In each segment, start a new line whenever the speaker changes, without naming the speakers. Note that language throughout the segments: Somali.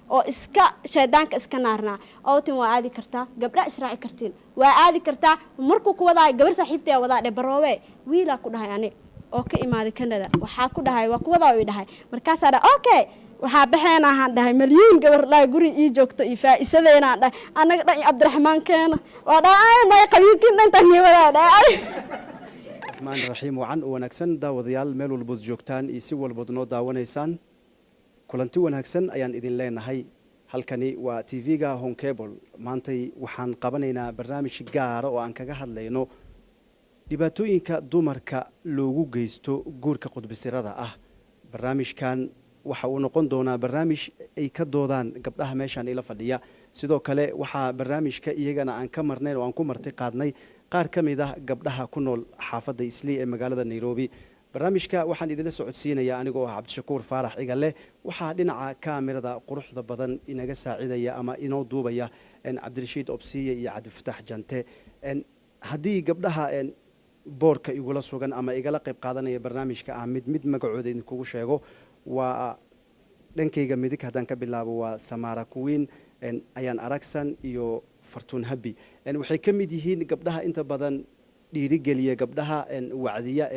oo iska shaydaanka iska naarnaa ootin waa aadi kartaa gabdha israaci kartiin waa aadi kartaa markuu ku wadaa gabar saaxiibtay wadaa baroowe wiilaa ku dhahay ani oo ka imaaday Canada waxaa ku dhahay waa ku wadaa uu dhahay markaas aad okay waxaa baxeen ahaan dhahay milyan gabar la guri ii joogto ii faa'iisadeena dhahay anaga dhan Cabdiraxmaan keena waa dhaay ma qabiilkiin dhantan niwada dhaay
الرحمن الرحيم وعن ونكسن داوديال ميل والبود جوكتان إيسي والبود نو داونيسان كلنتي ونكسن أيان إذن لين هاي halkani waa TV-ga Home Cable maantay waxaan qabanaynaa barnaamij gaar ah oo aan kaga hadlayno dhibaatooyinka dumarka loogu geysto guurka qudbisirada ah barnaamijkan waxa uu noqon doonaa barnaamij ay ka doodaan gabdhaha meeshan ila fadhiya sidoo kale waxa barnaamijka iyagana aan ka marnayn oo aan ku marti qaadnay qaar kamid ah gabdhaha ku nool xaafadda Islii ee magaalada Nairobi barnaamijka waxaan idin socodsiinayaa anigoo ah Cabdishakuur Faarax Igale waxa dhinaca kaamirada quruxda badan inaga saacidaya ama inoo duubaya Cabdirashiid Obsiye iyo Cabdifataax Jante hadii gabdhaha boorka igula sugan ama igala qayb qaadanaya barnaamijka ah mid magacooda idin kugu sheego waa dhankayga midig hadaan ka bilaabo waa Samara Queen ayaan aragsan iyo Fartuun Habi waxay kamid yihiin gabdhaha inta badan dhiirigeliya gabdhaha wacdiya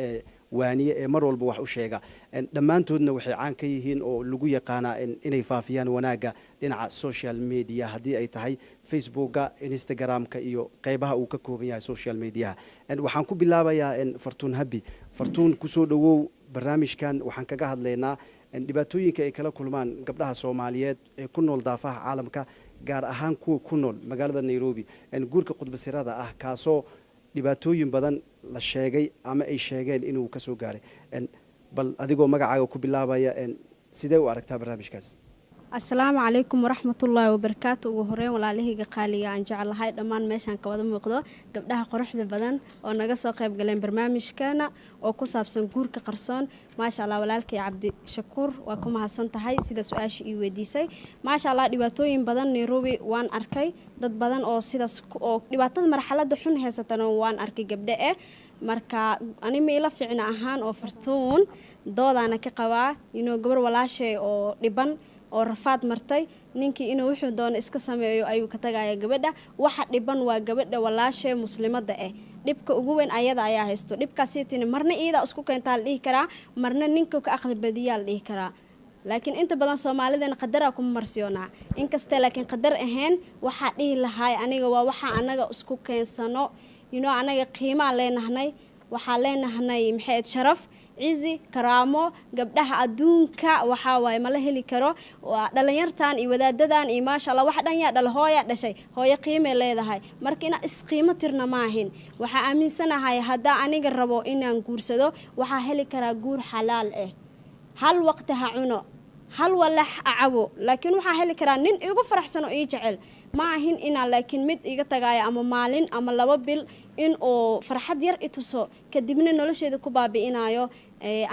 waaniye ee mar walba wax u sheega dhamaantoodna waxay caan ka yihiin oo lagu yaqaana inay faafiyaan wanaaga dhinaca social media hadii ay tahay Facebooka Instagramka iyo qaybaha uu ka kooban yahay social media waxaan ku bilaabayaa Fartuun Habi Fartuun ku soo dhawow barnaamijkan waxaan kaga hadlaynaa dhibaatooyinka ay kala kulmaan gabdhaha Soomaaliyeed ee ku nool daafaha caalamka gaar ahaan kuwa ku nool magaalada Nairobi guurka qudbisirada ah kaasoo dhibaatooyin badan la sheegay ama ay sheegeen inuu ka soo gaaray bal adigoo magacaaga ku bilaabaya sidee u aragtaa barnaamijkaas
Assalaamu calaykum waraxmatullaahi wabarakaatuh ugu horreyn walaalahayga qaaliga aan jecelahay dhammaan meeshan ka wada muuqdo gabdhaha quruxda badan oo naga soo qayb galeen barnaamijkeena oo ku saabsan guurka qarsoon maasha Allah walaalkay Cabdishakuur waa ku mahadsan tahay sida su'aasha ii weydiisay maasha Allah dhibaatooyin badan Nairobi waan arkay dad badan oo sidaas oo dhibaatada marxaladda xun haysatana waan arkay gabdha marka anima ila fiicna ahaan oo Fartuun doodana ka qabaa inuu gabar walaashay oo dhiban oo rafaad martay ninkii inuu wuxuu doono iska sameeyo ayuu ka tagaya gabadha waxa dhiban waa gabadha walaashay muslimada dhibka ugu weyn ayada ayaa haysto dhibkaasiina marna iida isku keentaa la dhihi karaa marna ninka ka aqli badiyaa la dhihi karaa laakiin inta badan Soomaalidana qadara kuma marsiyoona inkasta laakiin qadar ahayn waxa dhihi lahaay aniga waa waxa anaga isku keensano anaga qiimo leenahay waxa leenahay maxay sharaf cizi karaamo gabdhaha adduunka waxa way ma la heli karo dhalinyartan iyo wadaadadan iyo maasha Allah wax dhan yaa dhal hooya dhashay hooyo qiimo leedahay marka ina isqiimo tirna maahin waxa aaminsanahay hadda aniga rabo inaan guursado waxa heli karaa guur xalaal hal waqti ha cuno hal walax acabo laakiin waxa heli karaa nin igu faraxsan oo ii jecel ma ahin ina laakiin mid iga tagaaya ama maalin ama laba bil in oo farxad yar ituso kadibna nolosheeda ku baabi'inayo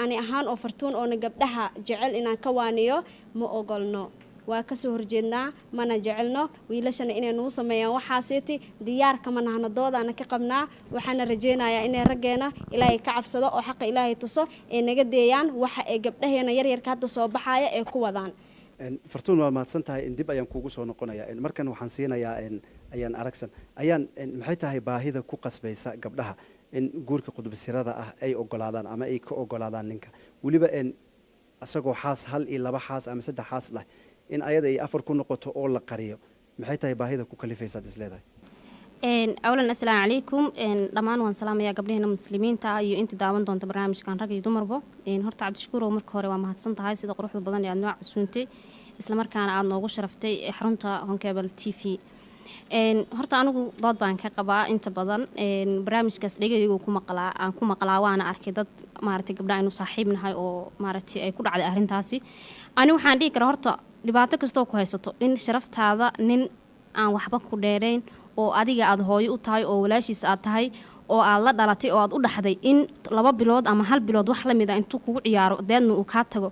ani ahaan oo Fartuun oo gabdhaha jecel inaan ka waaniyo ma ogolno waa ka soo horjeednaa mana jecelno wiilashana inay noo sameeyaan waxaaseeti diyaar kama nahna doodana ka qabnaa waxaana rajeenayaa inay rageena Ilaahay ka cabsado oo xaq Ilaahay tuso ee naga deeyaan waxa ay gabdhaheena yar yar ka hadda soo baxaya ee ku wadaan
Fartuun waa mahadsan tahay dib ayaan kuugu soo noqonayaa markan waxaan siinayaa ayaan aragsan ayaan maxay tahay baahida ku qasbaysa gabdhaha in guurka qudbisirada ah ay ogolaadaan ama ay ka ogolaadaan ninka waliba asagoo xaas hal iyo laba xaas ama saddex xaas leh in ayada ay afar ku noqoto oo la qariyo maxay tahay baahida ku kalifaysa isleedahay
awlan assalaamu calaykum dhamaan waan salaamayaa gabdhaheena muslimiinta iyo inta daawan doonta barnaamijkan rag iyo dumarba horta Cabdishakuur marka hore waa mahadsan tahay sida quruxda badan ee aad noo casuuntay isla markaana aad noogu sharaftay xarunta Home Cable TV horta anigu dood baan ka qabaa inta badan barnaamijkaas dhagaygu ku maqlaa waana arkay dad maaragtay gabdhaha inuu saaxiibnahay oo maaragtay ay ku dhacday arrintaasi ani waxaan dhihi karaa horta dhibaato kastoo ku haysato in sharaftaada nin aan waxba ku dheerayn oo adiga aad hooyo u tahay oo walaashiis aad tahay oo aad la dhalatay oo aad u dhaxday in 2 bilood ama 1 bilood wax la mid ah intuu kugu ciyaaro deedna uu ka tago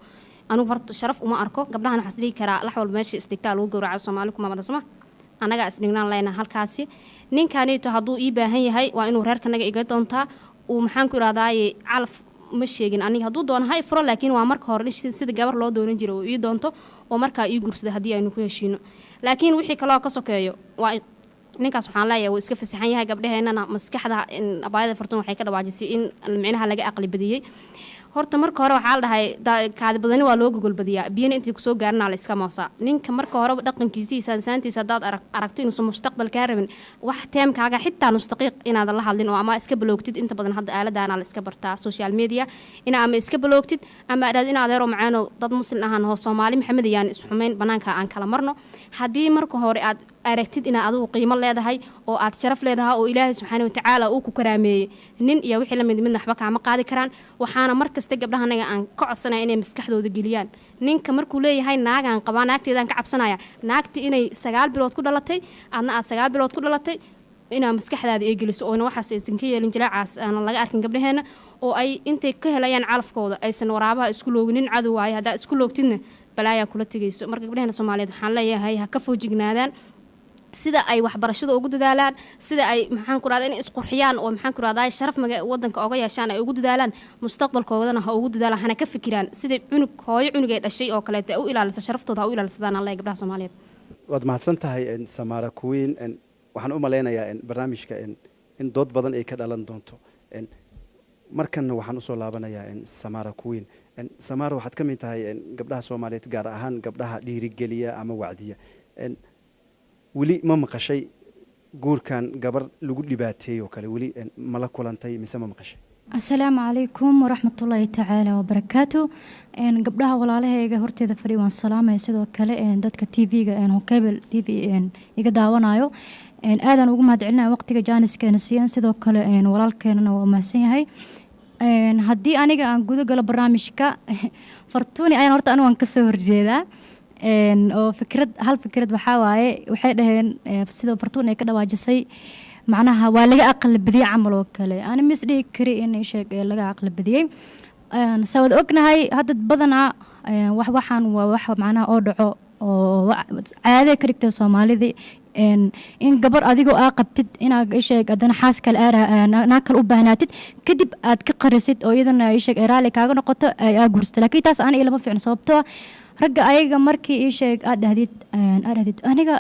anigu horta sharaf uma arko gabdhahan waxaan dhihi karaa lax walba meesha istigtaa lagu gowraco Soomaali kuma madasma anaga isnignaan leena halkaasi ninkaanito hadduu ii baahan yahay waa inuu reerkanaga iga doontaa uu maxaan ku iraadaaye calaf ma sheegin aniga hadduu doono hay furo laakiin waa marka hore sida gabar loo doonan jiray oo ii doonto oo markaa ii guursada haddii aynu ku heshiino laakiin wixii kaloo ka sokeeyo waa ninkaas waxaan leeyahay wuu iska fasaxan yahay gabdhaheennana maskaxda abaayada fartuun waxay ka dhawaajisay in micnaha laga aqli badiyey horta marka hore waxaa la dhahay kaadi badani waa loo gogol badiyaa biyana intii kusoo gaarnaa la iska moosaa ninka marka horeba dhaqankiisa iyo saansaantiisa haddaad aragto inuusan mustaqbal kaa rabin wax teemkaaga xitaa mustaqiiq inaadan la hadlin oo ama iska baloogtid inta badan hadda aaladaana la iska bartaa social media ina ama iska baloogtid ama adhaad in adeero macaano dad muslim ahaan hoo soomaali maxamed ayaan isxumayn banaanka aan kala marno haddii marka hore aad aragtid inaad adigu qiimo leedahay oo aad sharaf leedahay oo ilaahay subxaana watacaala uu ku karaameeyey nin iyo wixii la midna waxba kaama qaadi karaan waxaana markasta gabdhahanaga aan ka codsanaya inay maskaxdooda geliyaan ninka markuu leeyahay naagaan qabaa naagteedaan ka cabsanaya naagtii inay 9 bilood ku dhalatay adna aad 9 bilood ku dhalatay inaa maskaxdaada ay geliso oona waxaas aysan ka yeelin jilaacaas aan laga arkin gabdhaheena oo ay intay ka helayaan calafkooda aysan waraabaha isku looginin cadow waaye haddaa isku loogtidna balaayaa kula tegayso marka gabdhaheena soomaaliyeed waxaan leeyahay ha ka foojignaadaan sida ay waxbarashada ugu dadaalaan sida ay maxaan ku raadaan in isqurxiyaan oo maxaan ku raadaan sharaf wadanka uga yeeshaan ay ugu dadaalaan mustaqbalkoodana ha ugu dadaalaan hana ka fikiraan sida hooyo cunugay dhashay oo kale ay u ilaalisa sharaftooda ha u ilaalsadaan Allah gabdhaha Soomaaliyeed
waad mahadsan tahay Samara Queen waxaan u maleynayaa barnaamijka in dood badan ay ka dhalan doonto markan waxaan u soo laabanayaa Samara Queen Samara waxaad ka mid tahay gabdhaha Soomaaliyeed gaar ahaan gabdhaha dhiirigeliya ama wacdiya weli ma maqashay guurkan gabar lagu dhibaateeyo kale weli ma la kulantay mise ma maqashay
السلام عليكم ورحمة الله تعالى وبركاته قبلها ولا عليها هرتي فري وان سلامة سيدو كله دتك تي في هو كابل تي في يقداونا يو آذان وقوم هدعنا وقت جانس كنسيان سيدو كله ولا الكيننا وماسين هاي هدي أنا عن جودة قلب برامج كا فرتوني أنا هرت أنا وانكسر جدا oo fikrad hal fikrad waxa waaye waxay dhaheen sida fartuun ay ka dhawaajisay macnaha waa laga aqal badiyay camal oo kale aan misdhigi kari in ay sheeg laga aqal badiyay sabab ognahay hadda badana waxaan waa wax macnaha oo dhaco oo caade ka dhigtay Soomaalida in gabar adigoo qabtid inaad sheeg adana xaas kale naakal u baahnaatid kadib aad ka qarisid oo iyadana ay sheeg raali kaaga noqoto ay guursato laakiin taas aan ilama fiicno sababtoo ragga ayaga markii ii sheeg aad dhahdid aniga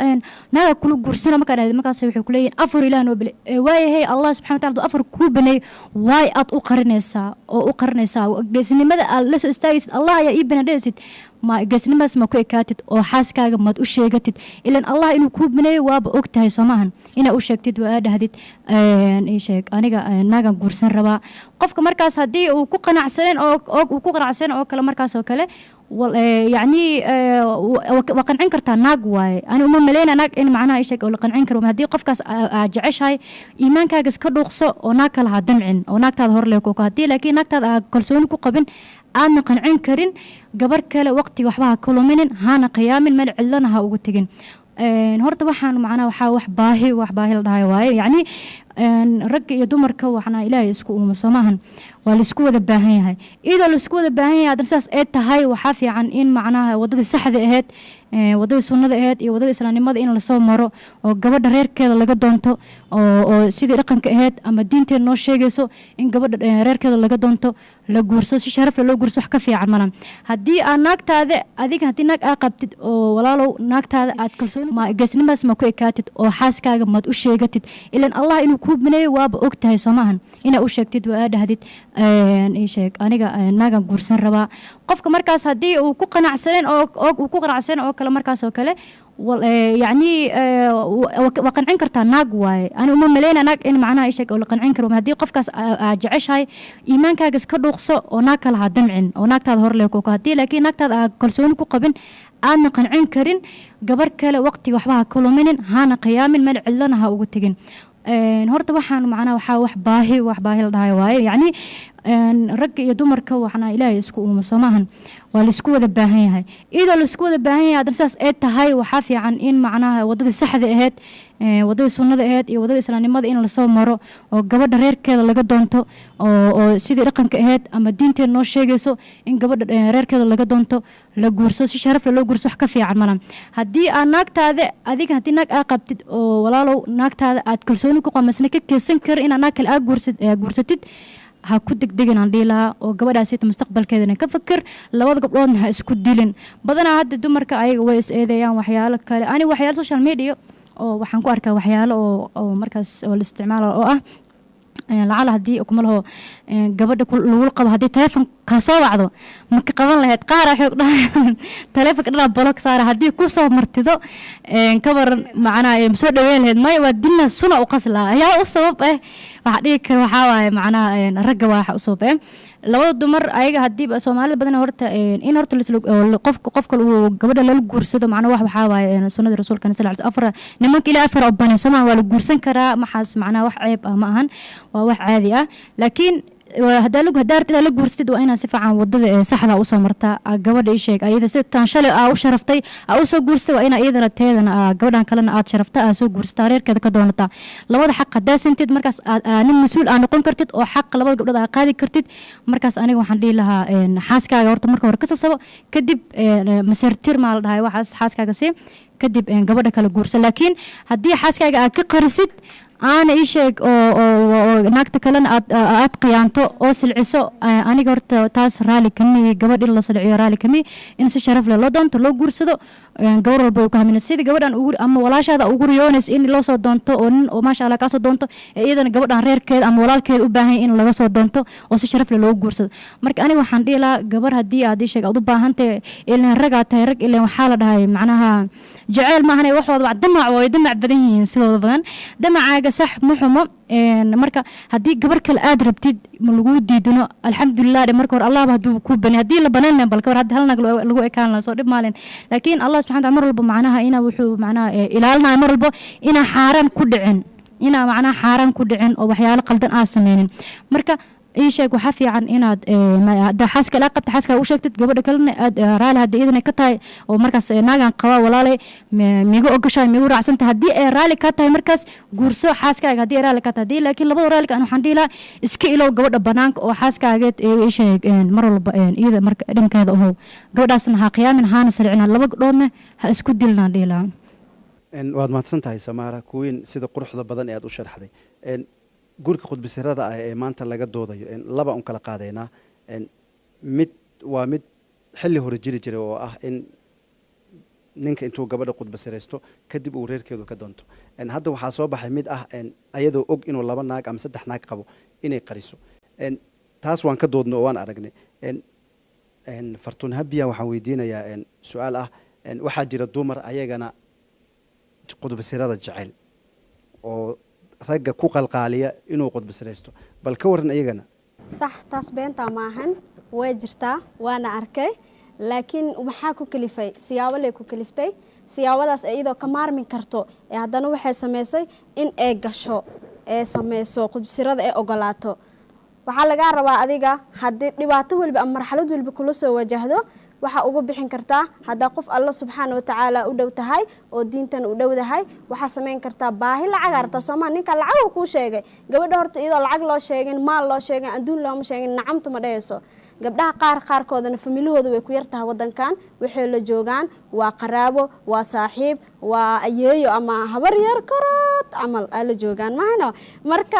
naaga kula guursana markaa dhahdid markaas waxay ku leeyihiin afar ilaah noo bile waayahay Allah subxaana watacaala afar kuu banay waay aad u qarinaysaa geesnimada aad la soo istaagaysid Allah ayaa ii banadhaysid ma geesnimadas ma ku ekaatid oo xaaskaaga maad u sheegatid ilan Allah inuu kuu baneeyo waaba og tahay soomahan inaa u sheegtid waa dhahdid ii sheeg aniga naagan guursan rabaa qofka markaas haddii uu ku qanacsaneen oo kale markaas oo kale يعني وقنعين كرتا ناق واي أنا ملينا ناق إن معناها إيش أقول قنعين كرو هدي قفكاس جعش هاي إيمان كاجس كدوخصو وناك لها دمعين وناك تظهر لك وكهدي لكن ناك كلسون كقبن أنا قنعين كرين جبر كلا وقتي وحبها كل منن هانا قيام من علنها وقتجن هرت وحنا معنا وح باهي الضاي واي يعني رج يدمر كوا حنا إلهي يسكو مسماهن والسكو ذا باهي هاي إذا السكو ذا باهي هذا أساس إيه هاي وحافي عن إن معناها وضد الصحة ذهات وضد السنة ذهات وضد الإسلام ماذا إن الصوم مرة وجبر رير كذا لقى دونتو أو سيد رقم كهات أما دين تنو شيء جسو إن جبر رير كذا لقى دونتو لجورسو شرف لجورسو حكى في عمران هدي أناك هذا هذيك هدي ناك أقبتد ولا لو ناك هذا أتكلسون ما جسني بس ما كوي كاتد أو حاسك ما تقول شيء جتد إلا الله إنه كوب مني واب أكتها سماهن إنه أشكتد وأده هديت إيش أنا ناقة جورسن ربا قفك مركز هدي وكوقنا عسلين أو وكوقنا عسلين أو كلا مركز أو كلا يعني وقنعين كرتا ناق واي أنا ملينا ناق إن معناها إيش أقول قنعين كرو هدي قفكاس جعش هاي إيمان كاجس كدوخصو وناك لها دمعين وناك تظهر لك وكهدي لكن ناك كلسون كقبن أنا قنعين كرين جبر كلا وقتي وحبها كل منن هانا قيام من علنها وقتجن هرت وحنا معنا وح باهي الضاي واي يعني رج يدمر كوا حنا إلهي يسكو مسماهن والسكو ذا باهي هاي إذا السكو ذا باهي هذا أساس إيه هاي وحافي عن إن معناها وضد الصحة ذهات وضد السنة ذهات وضد الإسلام ماذا إن الصوم مرة وجبر رير كذا لقى دونتو أو سيد رقم كهات أما دين تنو شيء جسو إن جبر رير كذا لقى دونتو لجورسو شرف لجورسو حكى في عمران هدي أناك هذا هذيك هدي ناك أقبتد ولا لو ناك هذا أتكلسون كقام مسنك كسنكر إن أناك الأجورستد ha ku degdegin aan dhihi lahaa oo gabadhaasita mustaqbalkeedana ka fikir labada gabdhoodna ha isku dilin badanaa hadda dumarka ayaga way is eedeeyaan waxyaalo kale ani waxyaalo social media oo waxaan ku arkaa waxyaalo oo markaas oo la isticmaalo oo ah lacala haddii kuma laho gabadha lagu qabo haddii telefoon ka soo wacdo marka qaban lahayd qaar waxay ku dhahaan telefoonka dhanaa block saara haddii ku soo martido ka waran macnaha soo dhaweyn lahayd maya waa dilna suna u qaslaa ayaa u sabab waxa dhigi kara waxaa waaye macnaha ragga waa waxa u sabab labada dumar ayaga haddii Soomaalida badan horta in horta qofka uu gabadha la guursado macnaha waxaa waaye sunnada rasuulka sallallahu alayhi wasallam nimanka ilaa afar oo bani Soomaal waa la guursan karaa maxaas macnaha wax ceeb ah ma ahan waa wax caadi ah laakiin hadaartida la guursid waa inaa si fiican wadada saxda u soo martaa gabadha sheeg ayada si tan shalay u sharaftay u soo guursay waa inaa iyadana teedana gabadhan kalena aad sharafta soo guurstaa reerkeeda ka doonata labada xaq hadaa sintid markaas nin mas'uul aan noqon kartid oo xaq labada gabdhood aad qaadi kartid markaas aniga waxaan dhihi lahaa xaaskaaga horta marka hore ka soo kadib masirtir ma la dhahay waxaas xaaskaaga si kadib gabadha kala guursa laakiin haddii xaaskaaga aad ka qarisid أنا إيشك أو ناقة كلنا أتقيانتو أو سلعسو أنا قرت تاس رالي كمي قبل إلا سلعي رالي كمي إن سشرف للودون تلو جورسدو قبل البوكا من السيد قبل أن أقول أما ولا شيء هذا أقول يونس إني لو صد دونتو وما شاء الله كاسو دونتو إذا قبل أن رير كيد أما ولا الكيد وباهي إن لو صد دونتو أو سشرف للو جورسدو مرك أنا وحندي لا قبل هدي عادي شيء أو ضبها أنت إلى الرجع تهرج إلى محل ده معناها جعل ما هني واحد بعد دمع بدنين سوى بدن دمع صح محمد marka hadii gabar kale aad rabtid ma lagu diidino alxamdulillah marka hor Allah haduu ku bani hadii la banaan balka hor hadda halna lagu ekaan soo dhib maalin laakiin Allah subhanahu wa ta'ala mar walba macnaha ina wuxuu macnaha ilaalnaa mar walba ina xaaran ku dhicin ina macnaha xaaran ku dhicin oo waxyaalo qaldan aan sameeynin marka إيشك وحفي عن إناد ده حاسك لا قبت حاسك وشكت قبل كلنا رالي هدي إذا كتاي ومركز ناقن قوا ولا لي ميجو أقشاي ميجو رأسن تهدي رالي كتاي مركز جورسو حاسك هدي رالي كتادي لكن لبض رالي كأنه حنديلا إسكيلو قبل بنانك وحاسك جت إيشك مرة إذا مركز دم كذا هو قبل أصلا قيام من هان سرعنا لبض رونه هسكت دلنا ديلا
إن واد ما تسنتهاي سمارة كوين سيد قروح ذا بدن يعد وشرح ذي إن gurka qudbisirada ee maanta laga doodayo in laba un kala qaadayna in mid waa mid xilli hore jiri jiray oo ah in ninka intuu gabadha qudbisiraysto kadib uu reerkeedu ka doonto in hadda waxa soo baxay mid ah in ayadoo og inuu laba naag ama saddex naag qabo inay qariso in taas waan ka doodno oo waan aragnay in fartun habiya waxaan weydiinayaa in su'aal ah in waxa jira dumar ayagana qudbisirada jecel oo ragga ku qalqaaliya inuu qudbisreysto bal ka waran ayagana
sax taas beenta maahan way jirtaa waana arkay laakiin waxa ku kalifay siyaabo leh ku kaliftay siyaabadaas iyadoo ka maarmin karto haddana waxay sameysay in ay gasho ee sameyso qudbisrada ee ogolaato waxa laga rabaa adiga haddii dhibaato walba ama marxalad walba kula soo wajahdo waxa ugu bixin kartaa hada qof Allah subhanahu wa ta'ala u dhow tahay oo diintan u dhowdahay waxa sameyn kartaa baahi lacag arta Soomaali ninka lacag ku sheegay gabadha horta iyadoo lacag loo sheegin maal loo sheegin adduun loo sheegin nacamta ma dhayso gabdhaha qaarkoodana familiyahooda way ku yartahay wadankan waxay la joogaan waa qaraabo waa saaxiib waa ayeeyo ama habar yar karood amal ala joogaan maana marka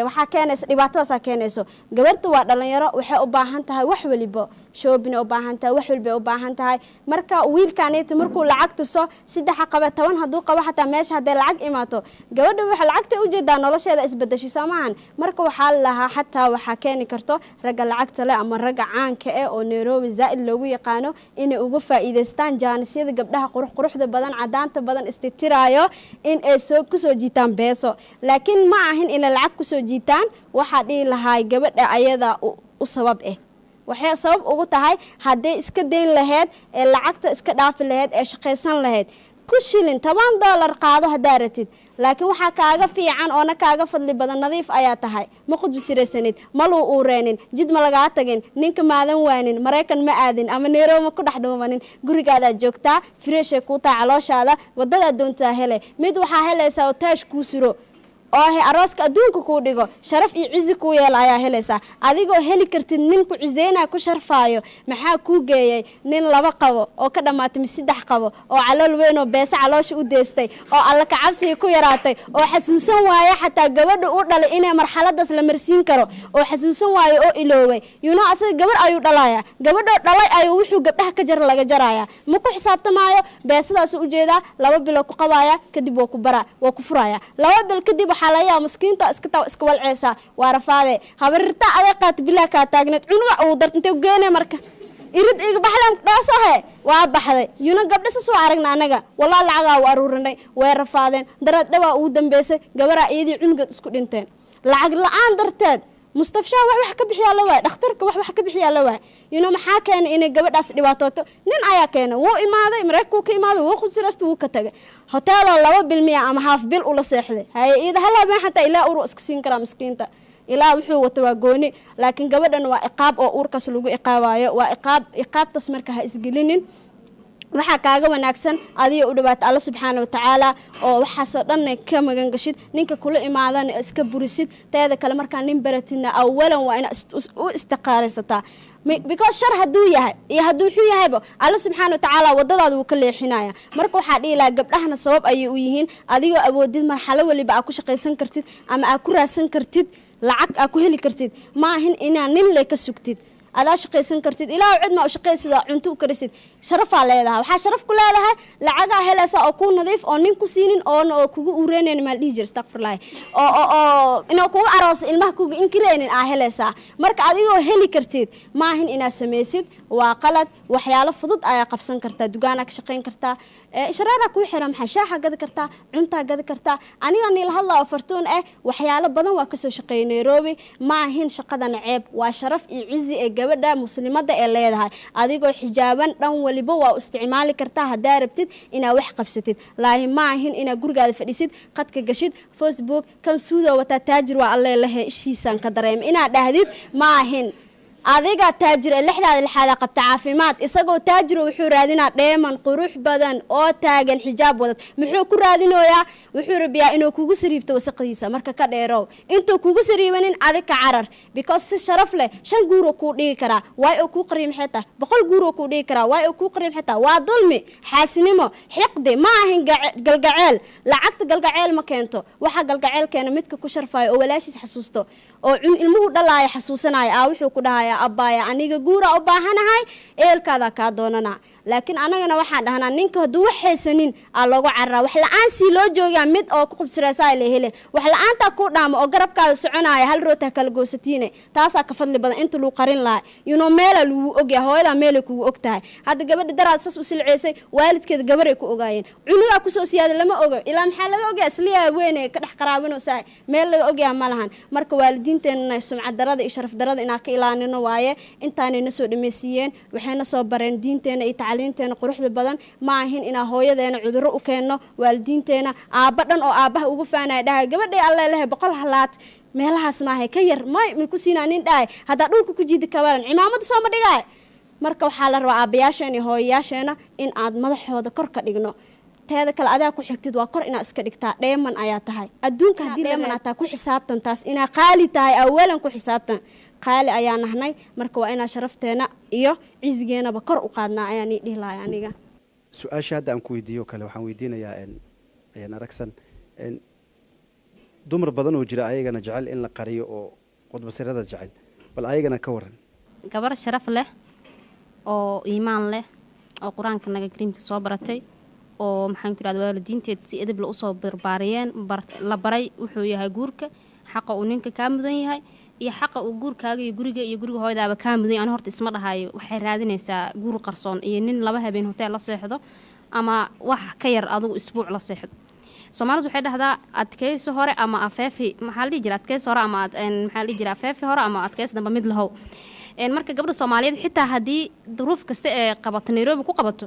waxa keenaysa dhibaatadaas keenayso gabadha waa dhalinyaro waxay u baahan tahay wax waliba shoobin u baahan tahay wax walba u baahan tahay marka wiilkaanayta markuu lacag tuso saddex qaba 10 haduu qabo xataa meesha haday lacag imaato gabadha waxa lacagta u jeedaa nolosheeda isbedeshay Soomaan marka waxa lahaa xataa waxa keeni karto rag lacagta leh ama rag caanka ah oo Nairobi zaid loogu yaqaano inay uga faa'iideystaan jaanisiyada gabdhaha quruxda badan cadaanta badan istiraayo in ay ku soo jiitaan beeso laakiin ma ahin in lacag ku soo jiitaan waxa dhii lahaay gabadha ayada u sabab waxay sabab ugu tahay haday iska deyn lahayd ee lacagta iska dhaafi lahayd ee shaqeysan lahayd ku shilin $10 qaado hadaaratid laakiin waxa kaaga fiican oo kaaga fadli badan nadiif ayaa tahay ma qudbisireysanid maluu u reenin jid ma laga tagin ninka maadan waanin Mareykan ma aadin ama Nairobi ku dhaxdhoomanin gurigaada joogtaa fresh ku taa calooshaada wadada doontaa hele mid waxa helaysaa taash ku siro oo he arooska adduunka kuu dhigo sharaf iyo cizi kuu yeela ayaa helaysaa adigoo heli kartid nin ku cizeynaa ku sharfaayo maxaa kuu geeyay nin 2 qabo oo ka dhammaatay mise 3 qabo oo calool weyn oo beesa caloosha u deestay oo alla ka cabsiga ku yaraatay oo xasuusan waaya xataa gabadha u dhalay inay marxaladaas la marsiin karo oo xasuusan waayo oo ilooway asaga gabar ayuu dhalayaa gabadhoo dhalay ayuu wuxuu gabdhaha ka jar laga jarayaa ma ku xisaabtamaayo beesadaas u jeedaa 2 bilo ku qabaaya kadib waa ku furaya 2 bil kadib waxaa laga yaabaa miskiinta iska walceesa waa rafaade habarirta adeeqaad bilaa ka taagneed cunuga uu dartay u geenay marka irid iga baxlan dhaasahe waa baxday gabdha soo aragna anaga wallahi lacaga u aruurinay way rafaadeen darad dhawa uu dambeysay gabara iyadii cunugeed isku dhinteen lacag la'aan darteed mustafshaa wax ka bixiyaa la waay dhakhtarka wax ka bixiyaa la waay maxaa keenay inay gabadhaas dhibaatooto nin ayaa keenay wuu imaaday Mareykanku ka imaaday wuu khusirasto wuu ka tagay hotel 2 bil miya ama half bil ula seexday hay-ida halaba xataa ilaa uru iska siin kara miskiinta ilaa wuxuu wato waa gooni laakiin gabadhan waa iqaab oo uurkaas lagu iqaabayo waa iqaabtas marka ha isgelinin waxa kaaga wanaagsan adiga u dhawaat Allah subhanahu wa ta'ala oo waxa soo dhan ka magan gashid ninka kula imaadan iska burisid teeda kale marka nin baratina awalan waa ina u istiqaaraysataa because shar haduu yahay iyo haduu xun yahayba Allah subhanahu wa ta'ala wadadaada uu ka leexinaya marka waxa dhilaa gabdhahana sabab ay u yihiin adigoo awoodid marxalo waliba aad ku shaqeysan kartid ama aad ku raadsan kartid lacag aad ku heli kartid ma ahin inaa nin le ka sugtid adaa shaqeysan kartid ilaa cid ma u shaqeysida cunto u karisid sharafa leedahay waxa sharaf ku leedahay lacaga helaysa oo ku nadiif oo nin ku siinin oo kugu uureeneen ma dhijir astaghfirullah oo inoo kugu aroos ilmaha kugu inkireenin aa helaysa marka adigoo heli kartid ma ahin inaa sameysid waa qalad waxyaalo fudud ayaa qabsan kartaa dugaana ka shaqeyn kartaa sharaara ku xiran maxaa shaaxa gadi kartaa cunta gadi kartaa aniga niil hadlaa fartoon waxyaalo badan waa ka soo shaqeeyay Nairobi ma ahin shaqadan ceeb waa sharaf iyo cizi ee gabadha muslimada ee leedahay adigoo xijaaban dhan waliba waa u isticmaali kartaa hadaa rabtid inaa wax qabsatid laakiin ma ahin inaa gurigaada fadhisid qadka gashid Facebook kan suudo wata taajir waa alle lahe ishiisan ka dareem inaa dhahdid ma ahin adiga taajir lixdaada qabta caafimaad isagoo taajir wuxuu raadinaa dheeman qurux badan oo taagan xijaab wadad muxuu ku raadinooyaa wuxuu rabiyaa inuu kugu sariibto wasaqdiisa marka ka dheerow intuu kugu sariibanin adiga carar because si sharaf leh 5 guuro ku dhigi karaa way oo ku qariim xitaa 100 guuro ku dhigi karaa way oo ku qariim xitaa waa dulmi xaasinimo xiqdi ma ahin galgaceel lacagta galgaceel ma keento waxa galgaceel keena midka ku sharfaayo oo walaashiis xasuusto oo ilmuhu dhalaaya xasuusanaya wuxuu ku dhahayaa abbaaya aniga guura u baahanahay eelkaada ka doonana laakiin anagana waxaan dhahnaa ninka haduu waxaysanin loogu carraa wax la'aan si loo joogaa mid oo ku qubsiraysaa la hele wax la'aanta ku dhaamo oo garabkaada soconaya hal roota kala goosatiine taasa ka fadli badan inta loo qarin lahaa meel lagu ogyahay hooyada meel ku ogtahay hadda gabadha daraad sas u silceysay waalidkeed gabar ay ku ogaayeen cunuga ku soo siyaada lama ogo ilaa maxaa laga ogaa isliya weyn ee ka dhax qaraabano saay meel laga ogyahay ma lahan marka waalidiinteena sumcad darada iyo sharaf darada inaa ka ilaalino waaye intaanayna soo dhameysiyeen waxayna soo bareen diinteena iyo tacliinteena quruxda badan ma ahin inaa hooyadeena cudurro u keenno waalidiinteena aabba dhan oo aabbaha ugu faanay dhahay gabadhay alle lehe 100 halaad meelahaas maahay ka yar ma ku siinaanin dhahay hadaa dhulka ku jiidi ka waran cimaamada soo ma dhigay marka waxaa la rabaa aabbayaasheena iyo hooyayaasheena in aad madaxooda kor ka dhigno teeda kale adaa ku xigtid waa kor inaad iska dhigtaa dheeman ayaa tahay adduunka haddii dheeman aad tahay ku xisaabtan taas inaa qaali tahay awalan ku xisaabtan qaali ayaa nahnay marka waa inaa sharafteena iyo cizigeenaba kor u qaadnaa ayaan ii dhihi lahay aniga
su-aasha hadda aan ku weydiiyo kale waxaan weydiinayaa aragsan dumar badan oo jira ayagana jecel in la qariyo oo qodbasirada jecel bal ayagana ka waran
gabar sharaf leh oo iimaan leh oo quraanka naga kariimka soo baratay oo maxaan ku raad waalidiinteed si edeb la usoo barbaariyeen la baray wuxuu yahay guurka xaqa uu ninka ka mudan yahay iyo xaqa uu guurkaaga iyo guriga hooyadaaba ka mudan aan horta isma dhahayo waxay raadinaysaa guur qarsoon iyo nin 2 habeen hotel la seexdo ama wax ka yar adigu isbuuc la seexdo Soomaalidu waxay dhahdaa adkayso hore ama afeefi maxaa la jira adkayso hore ama maxaa la jira afeefi hore ama adkayso damba mid lahow marka gabadha Soomaaliyeed xitaa hadii duruuf kasta ee qabato Nairobi ku qabato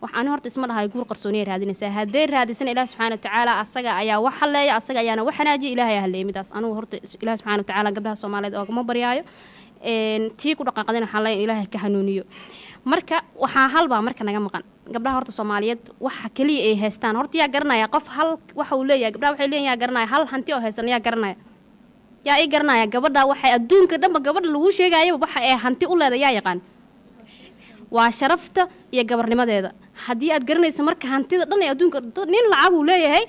waxaan horta isma dhahay guur qarsoon raadinaysaa haday raadisan Ilaahay subhanahu wa ta'ala asaga ayaa wax haleeya asaga ayaana wax hanaaji Ilaahay haleemidaas anigu horta Ilaahay subhanahu wa ta'ala gabdhaha Soomaaliyeed oo kuma baryaayo tii ku dhaqaaqadina xalay Ilaahay ka hanuuniyo marka waxaa halbaa marka naga maqan gabdhaha horta Soomaaliyeed waxa kaliya ay haystaan horta yaa garanaya qof hal waxa uu leeyahay gabdhaha waxay leeyihiin yaa garanaya hal hanti oo haysan yaa garanaya yaa ay garanaya gabadha waxay adduunka dhanba gabadha lagu sheegayo waxa ay hanti u leedahay yaa yaqaan waa sharafta iyo gabarnimadeeda haddii aad garanayso marka hantida dhan ee adduunka nin lacag uu leeyahay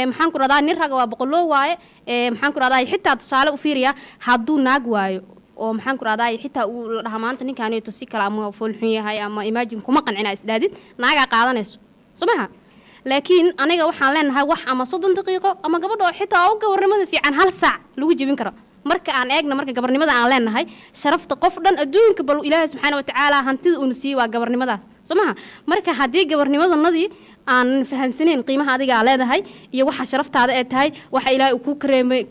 maxaan ku radaa nin raga waa boqoloo waaye maxaan ku radaa xitaa tusaale u fiiriya hadduu naag waayo oo maxaan ku radaa xitaa uu dhaha maanta ninkaaneeto si kale ama fool xun yahay ama imagine kuma qancina isdaadid naagaa qaadanayso somaha laakiin aniga waxaan leenahay wax ama 30 daqiiqo ama gabadha oo xitaa oo gabarnimada fiican hal saac lagu jibin karo marka aan eegna marka gabarnimada aan leenahay sharafta qof dhan adduunka bal Ilaahay subxaanahu wa ta'ala hantida uu siiyay waa gabarnimadaas somaha marka hadii gabarnimadanadii aan fahansaneen qiimaha adiga leedahay iyo waxa sharaftaada ay tahay waxa Ilaahay uu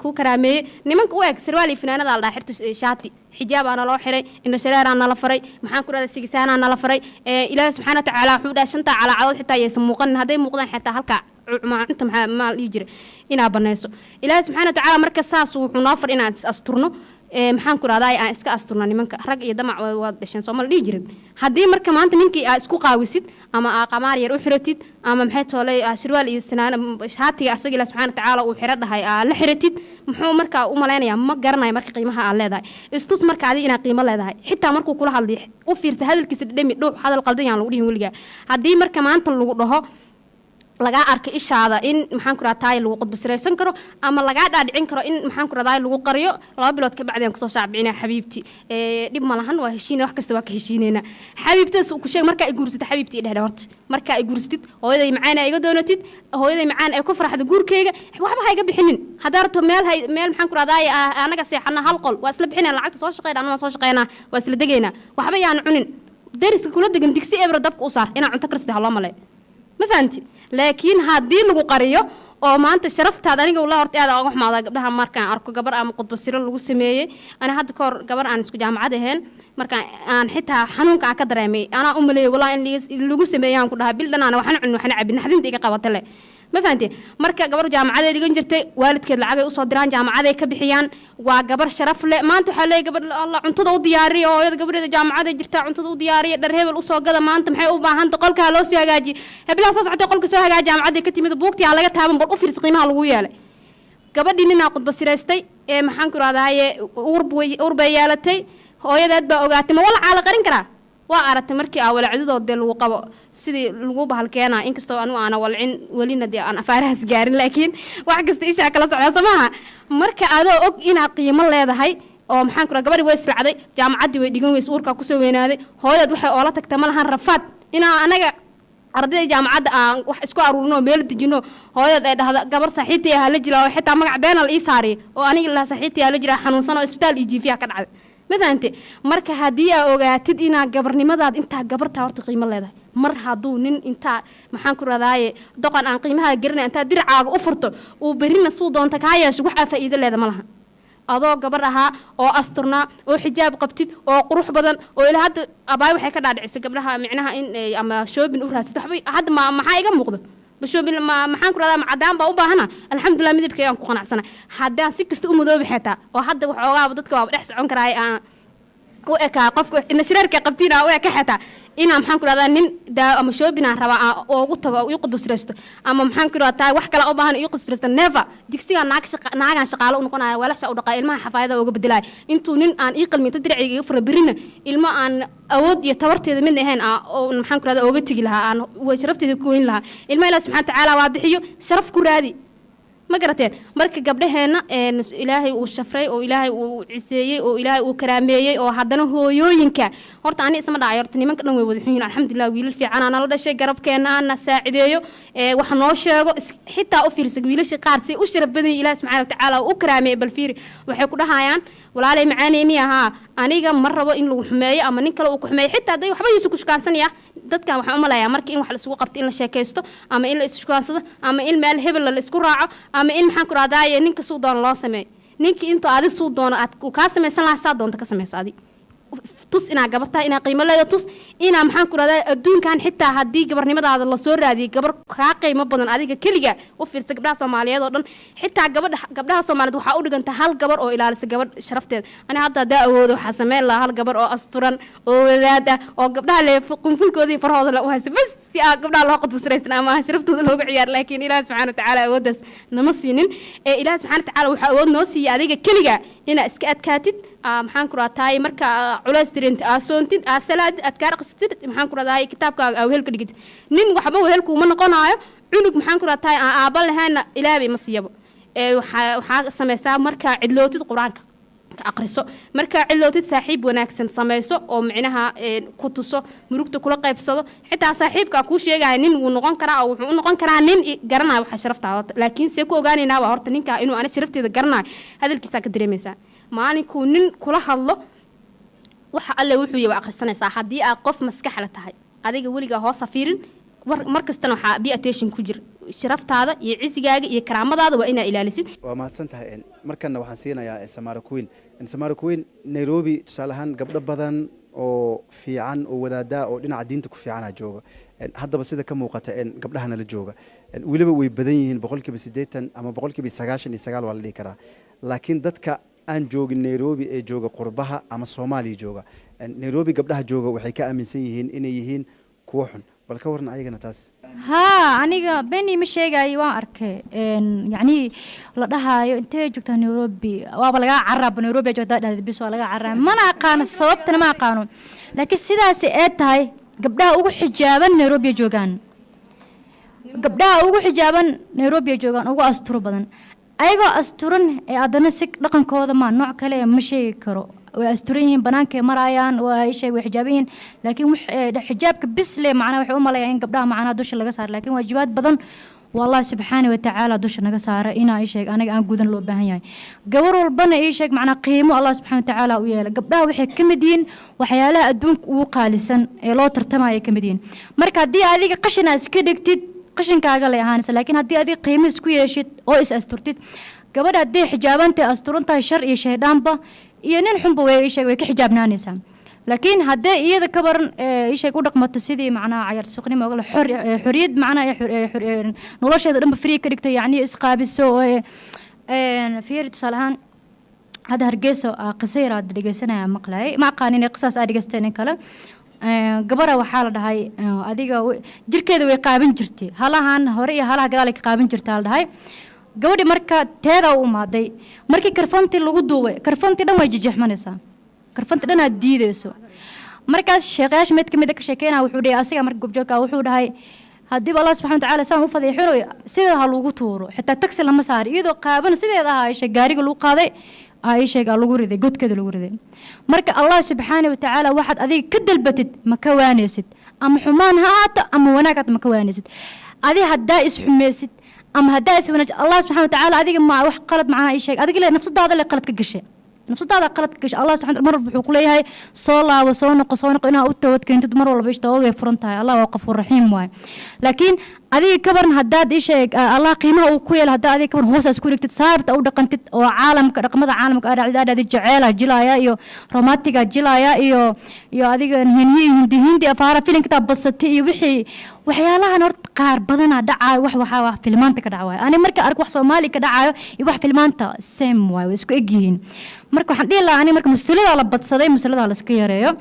ku karaameeyay nimanka u eeg sarwaal iyo fanaanada la xirto shaati xijaab aan loo xiray inna shareer aan la faray maxaan ku raada sigisaan aan la faray Ilaahay subxaanahu wa ta'ala wuxuu dhaashanta calaacad xitaa yeesan muuqan haday muuqdaan xitaa halka inta ma jira inaa banayso Ilaahay subxaanahu wa ta'ala marka saas wuxuu noo far inaan asturno maxaan ku raadaay aan iska asturno nimanka rag iyo damac waa dhashan Soomaali dhigi jirin hadii marka maanta ninkii aad isku qaawisid ama qamaar yar u xiratid ama maxay toolay shirwaal iyo sanaan shaatiga asaga Ilaahay subxaanahu wa ta'ala uu xiradhahay la xiratid muxuu marka u maleynayaa ma garanayo marka qiimaha aad leedahay istus marka aad ina qiimo leedahay xitaa markuu kula hadlay u fiirsa hadalkiisa dhami dhuux hadal qaldan yaan lagu dhihin waliga hadii marka maanta lagu dhaho laga arko ishaada in maxaan ku raataay lagu qodbasreysan karo ama laga dhaadhicin karo in maxaan ku raadaay lagu qariyo 2 bilood ka bacdeen ku soo shaacbina xabiibti dib ma lahan waa heshiin wax kasta waa ka heshiinayna xabiibtaas ku sheeg marka ay guursatid xabiibti dhexda horta marka ay guursatid hooyaday macaan ay iga doonatid hooyaday macaan ay ku farxdo guurkeyga waxba ha iga bixinin hadarto meel maxaan ku raadaay anaga seexana hal qol waa isla bixinaa lacagta soo shaqeeyna ama soo shaqeeyna waa isla degeena waxba yaan cunin dariska kula degan digsi ebra dabka u saar inaan cunto karsada hal malay ma fahanti laakiin hadii lagu qariyo oo maanta sharaftaada aniga wala horta aad uga xumaada gabdhaha markaan arko gabar ama qodba siro lagu sameeyay ana hadda koor gabar aan isku jaamacad ahayn marka aan xitaa xanuunka ka dareemay ana u maleeyay wala in lagu sameeyaan ku dhaha bil dhan ana waxaan cunno waxaan cabin xadinta iga qabatay le ma fahanti marka gabar jaamacadeed dhigan jirtay waalidkeed lacag ay u soo diraan jaamacad ay ka bixiyaan waa gabar sharaf leh maanta waxa leeyahay gabar Allah cuntada u diyaariyo hooyada gabadheeda jaamacad jirta cuntada u diyaariyo dhar hebel u soo gada maanta maxay u baahan tahay qolka loo soo hagaaji heblaha soo socday qolka soo hagaaji jaamacad ka timid buugtii laga taaban bal u fiirsi qiimaha lagu yeelay gabadhii nina qodba sireystay maxaan ku raadahay urbay yeelatay hooyadeed baa ogaatay ma wala caala qarin karaa waa aragtay markii awalacdidood lagu qabo sidii lagu bahalkeena inkastoo anu aan walcin walina de aan afaarahaas gaarin laakiin wax kasta isha kala socda samaha marka adoo og inaad qiimo leedahay oo maxaan ku radaa gabadhi way israacday jaamacadii way dhigan weys uurka ku soo weynaaday hooyadeed waxay oola tagtay ma lahan rafaad ina anaga ardayda jaamacadda aan wax isku aruurino meel dejino hooyadeed ay dhahdo gabar saaxiibtay ah la jilaa oo xitaa magac been la ii saari oo aniga la saaxiibtay la jira xanuunsan oo isbitaal ijiifiya ka dhacday ma fahanti marka hadii aad ogaatid ina gabarnimadaad inta gabarta horta qiimo leedahay mar haduu nin inta maxaan ku radaaye doqon aan qiimaha garin inta dircaaga u furto oo berina suu doonta ka yeesho wax faa'iido leedahay malaha adoo gabar ahaa oo asturna oo xijaab qabtid oo qurux badan oo ilaa hadda abaay waxay ka dhaadhicisay gabdhaha micnaha in ama shoobin u raadsato waxba hadda maxaa iga muuqdo bashoobin maxaan ku radaa macadaan baa u baahana alxamdulillah midabkayga aan ku qanacsana haddaan si kasta u madoobi xitaa oo hadda wax oogaa dadka waa dhex socon karaa aan u ekaa qofka in shirarka qabtiina u eka xitaa ina maxaan ku radaa nin daa ama shoobina raba oo ugu tago oo qudbus reesto ama maxaan ku radaa wax kale u baahan iyo qudbus reesto never digsiga naagan shaqaalo u noqonaya weelasha u dhaqaa ilmaha xafaayada uga bedelaay intuu nin aan ii qalmiinta dirciga iga fura birina ilma aan awood iyo tabarteeda mid ahayn oo maxaan ku radaa uga tagi lahaa aan way sharafteeda ku weyn lahaa ilma Ilaahay subxaanahu wa ta'ala waa bixiyo sharaf ku raadi ma garateen marka gabdhaheena Ilaahay uu shafray oo Ilaahay uu ciseeyay oo Ilaahay uu karaameeyay oo haddana hooyooyinka horta ani isma dhacayo horta nimanka dhan way wada xun yihiin alxamdulillah wiilal fiican aan la dhashay garabkeena aan saacideeyo wax noo sheego xitaa u fiirso wiilasha qaar si u sharaf badan Ilaahay subxaanahu wa ta'ala uu karaameeyay bal fiiri waxay ku dhahayaan walaalay macaanay miyaha aniga mar rabo in lagu xumeeyo ama nin kale uu ku xumeeyo xitaa day waxba isu ku shukaansanaya dadkan waxaan u maleeyaa markii in wax la isugu qabto in la sheekaysto ama in la isku shukaansado ama in meel hebel la isku raaco ama in maxaan ku raadaaye ninka suu doono loo sameeyo ninkii intuu adi suu doono aad ka samaysan lahaa saa doonta ka samaysa adi tus inaa gabartaa inaa qiimo leeda tus inaa maxaan ku rahdaa adduunkan xitaa haddii gabarnimadaada lasoo raadiyay gabar kaa qiimo badan adiga keliga u fiirsa gabdhaha soomaaliyeed oo dhan xitaa gabdhaha soomaaliyeed waxaa u dhiganta hal gabar oo ilaalisa gabadh sharafteeda ani hadda haddaa awoodo waxaa sameyn lahaa hal gabar oo asturan oo wadaad ah oo gabdhaha le qunfulkoodii farahooda la u hayso bas si aa gabdhaha loo qadbusraysan ama sharaftooda loogu ciyaar laakiin ilaahi subxaana watacaala awooddaas nama siinin ee ilaahi subxaana watacaala waxaa awood noo siiyay adiga keliga inaa iska adkaatid maxaan ku rahdaay marka culays dirinta aasoontid salaadid adkaar qasatid maxaan ku rahdaay kitaabkaaga aa wehelka dhigid nin waxba wehelku uma noqonaayo cunug maxaan ku rahdaay aan aaba lahaynna ilaahay ma siiyabo ee waxaa samaysaa markaa cidlootid qur-aanka ka aqriso markaa cidlootid saaxiib wanaagsan samayso oo micnaha ku tuso murugta kula qaybsado xitaa saaxiibkaa kuu sheegaya nin wuu noqon karaa oo wuxuu u noqon karaa nin garanaya waxa sharaftaada laakiin see ku ogaanaynaa waa horta ninkaa inuu ana sharafteeda garanayo hadalkiisaa ka dareemaysaa maalinkuu nin kula hadlo waxa alle wuxuu yahay akhrisanaysaa haddii aad qof maskaxla tahay adiga weligaa hoosa fiirin mar kastana waxaa be attention ku jira sharaftaada iyo cisigaaga iyo karaamadaada waa inaa ilaalisid
waa mahadsan tahay markana waxaan siinayaa Samara Queen Nairobi tusaale ahaan gabdho badan oo fiican oo wadaada oo dhinaca diinta ku fiicana jooga haddaba sida ka muuqata gabdhahana la jooga weliba way badan yihiin 80% ama 99% waa la dhihi karaa laakiin dadka aan joogin Nairobi ee jooga qurbaha ama Soomaaliya jooga Nairobi gabdhaha jooga waxay ka aaminsan yihiin inay yihiin kuwa xun bal ka warna ayagana taas
aniga beni ma sheegay waan arkay yani la dhahayo intee joogtaa Nairobi waaba laga carab Nairobi joogtaa dhahday bis waa laga carab mana aqaan sababtana ma aqaano laakiin sidaas ay tahay gabdhaha ugu xijaaban Nairobi joogan ugu asturo badan ayagoo asturan ee adana si dhaqankooda ma nooc kale ma sheegi karo way asturan yihiin banaanka marayaan oo ay sheeg way xijaabiin laakiin xijaabka bisle macna waxay u maleeyaan in gabdhaha macna dusha laga saar laakiin waajibaad badan والله سبحانه وتعالى دوش نجا سارة إنا إيشك أنا عن جودن لو بهنياي جور والبنا إيشك معنا قيمة الله سبحانه وتعالى وياله قبلها وحي كمدين وحياله أدونك وقالسن لا ترتمى كمدين مركز دي هذه قشنا سكدكتد قشن كاجل يهانس لكن هذه قيمة سكويشت أو إس أسترتد قبل هذه حجابنت أسترنت الشر يشهدان با ينن حب ويشك ويكحجابنا نسام لكن هذا إذا كبر إيش يقول رقم التسدي معنا عيار سوقني ما أقول حريد معنا نلاش هذا لما فريق كريكت يعني إسقاب السوق في رسالهان هذا هرجسو قصيرة درجسنا مقلاي مع قانين قصص أدرجستين كلا قبره وحالة هاي أديجا جركده ويقابن جرتي هلا هان هوري هلا قالك قابن جرتي هاي قولي مركا تيرا وماضي مركي كرفنتي اللي قدوه كرفنتي ده ما يجي جحمنسا كرفنت لنا ديدسو مركز شيخاش مد كميد كشكينا وحودي اسيا مرك جوجا وحود هاي هدي الله سبحانه وتعالى سان u fadhiixino sidaa lagu tuuro xitaa taxi lama saar iyadoo qaaban sideeda ay gaariga lagu qaaday ay sheega lagu riday godkeeda lagu riday marka Allah subhanahu wa ta'ala waxad adiga ka dalbatid ma ka waanaysid ama xumaan ha aata ama wanaag aata ma ka waanaysid adiga hadaa is xumeysid ama hadaa is wanaag Allah subhanahu wa ta'ala adiga ma wax qalad macna ay sheeg adiga nafsadaada la qalad ka gashay nafsadaada qalad ka gashay Allah subhanahu wa ta'ala wuxuu ku leeyahay soo laabo soo noqo inaa u tawad keentid mar walba ishtoo way furan tahay Allah waa qafuur rahiim waay laakiin adiga kabarn hadaad isheeg Allah qiimaha uu ku yeelay hadaa adiga kabarn hoos isku dhigtid saarta u dhaqantid oo caalamka dhaqamada caalamka aad jeceela jilaya iyo romantiga jilaya iyo adiga hindi afaara filimka badsatay iyo wixii waxyaalahan horta qaar badan dhacay wax filmaanta ka dhacay ani marka ark wax Soomaali ka dhacayo iyo wax filmaanta same way isku egyihiin marka waxaan dhihi lahaa ani marka musalada la badsaday musalada la iska yareeyo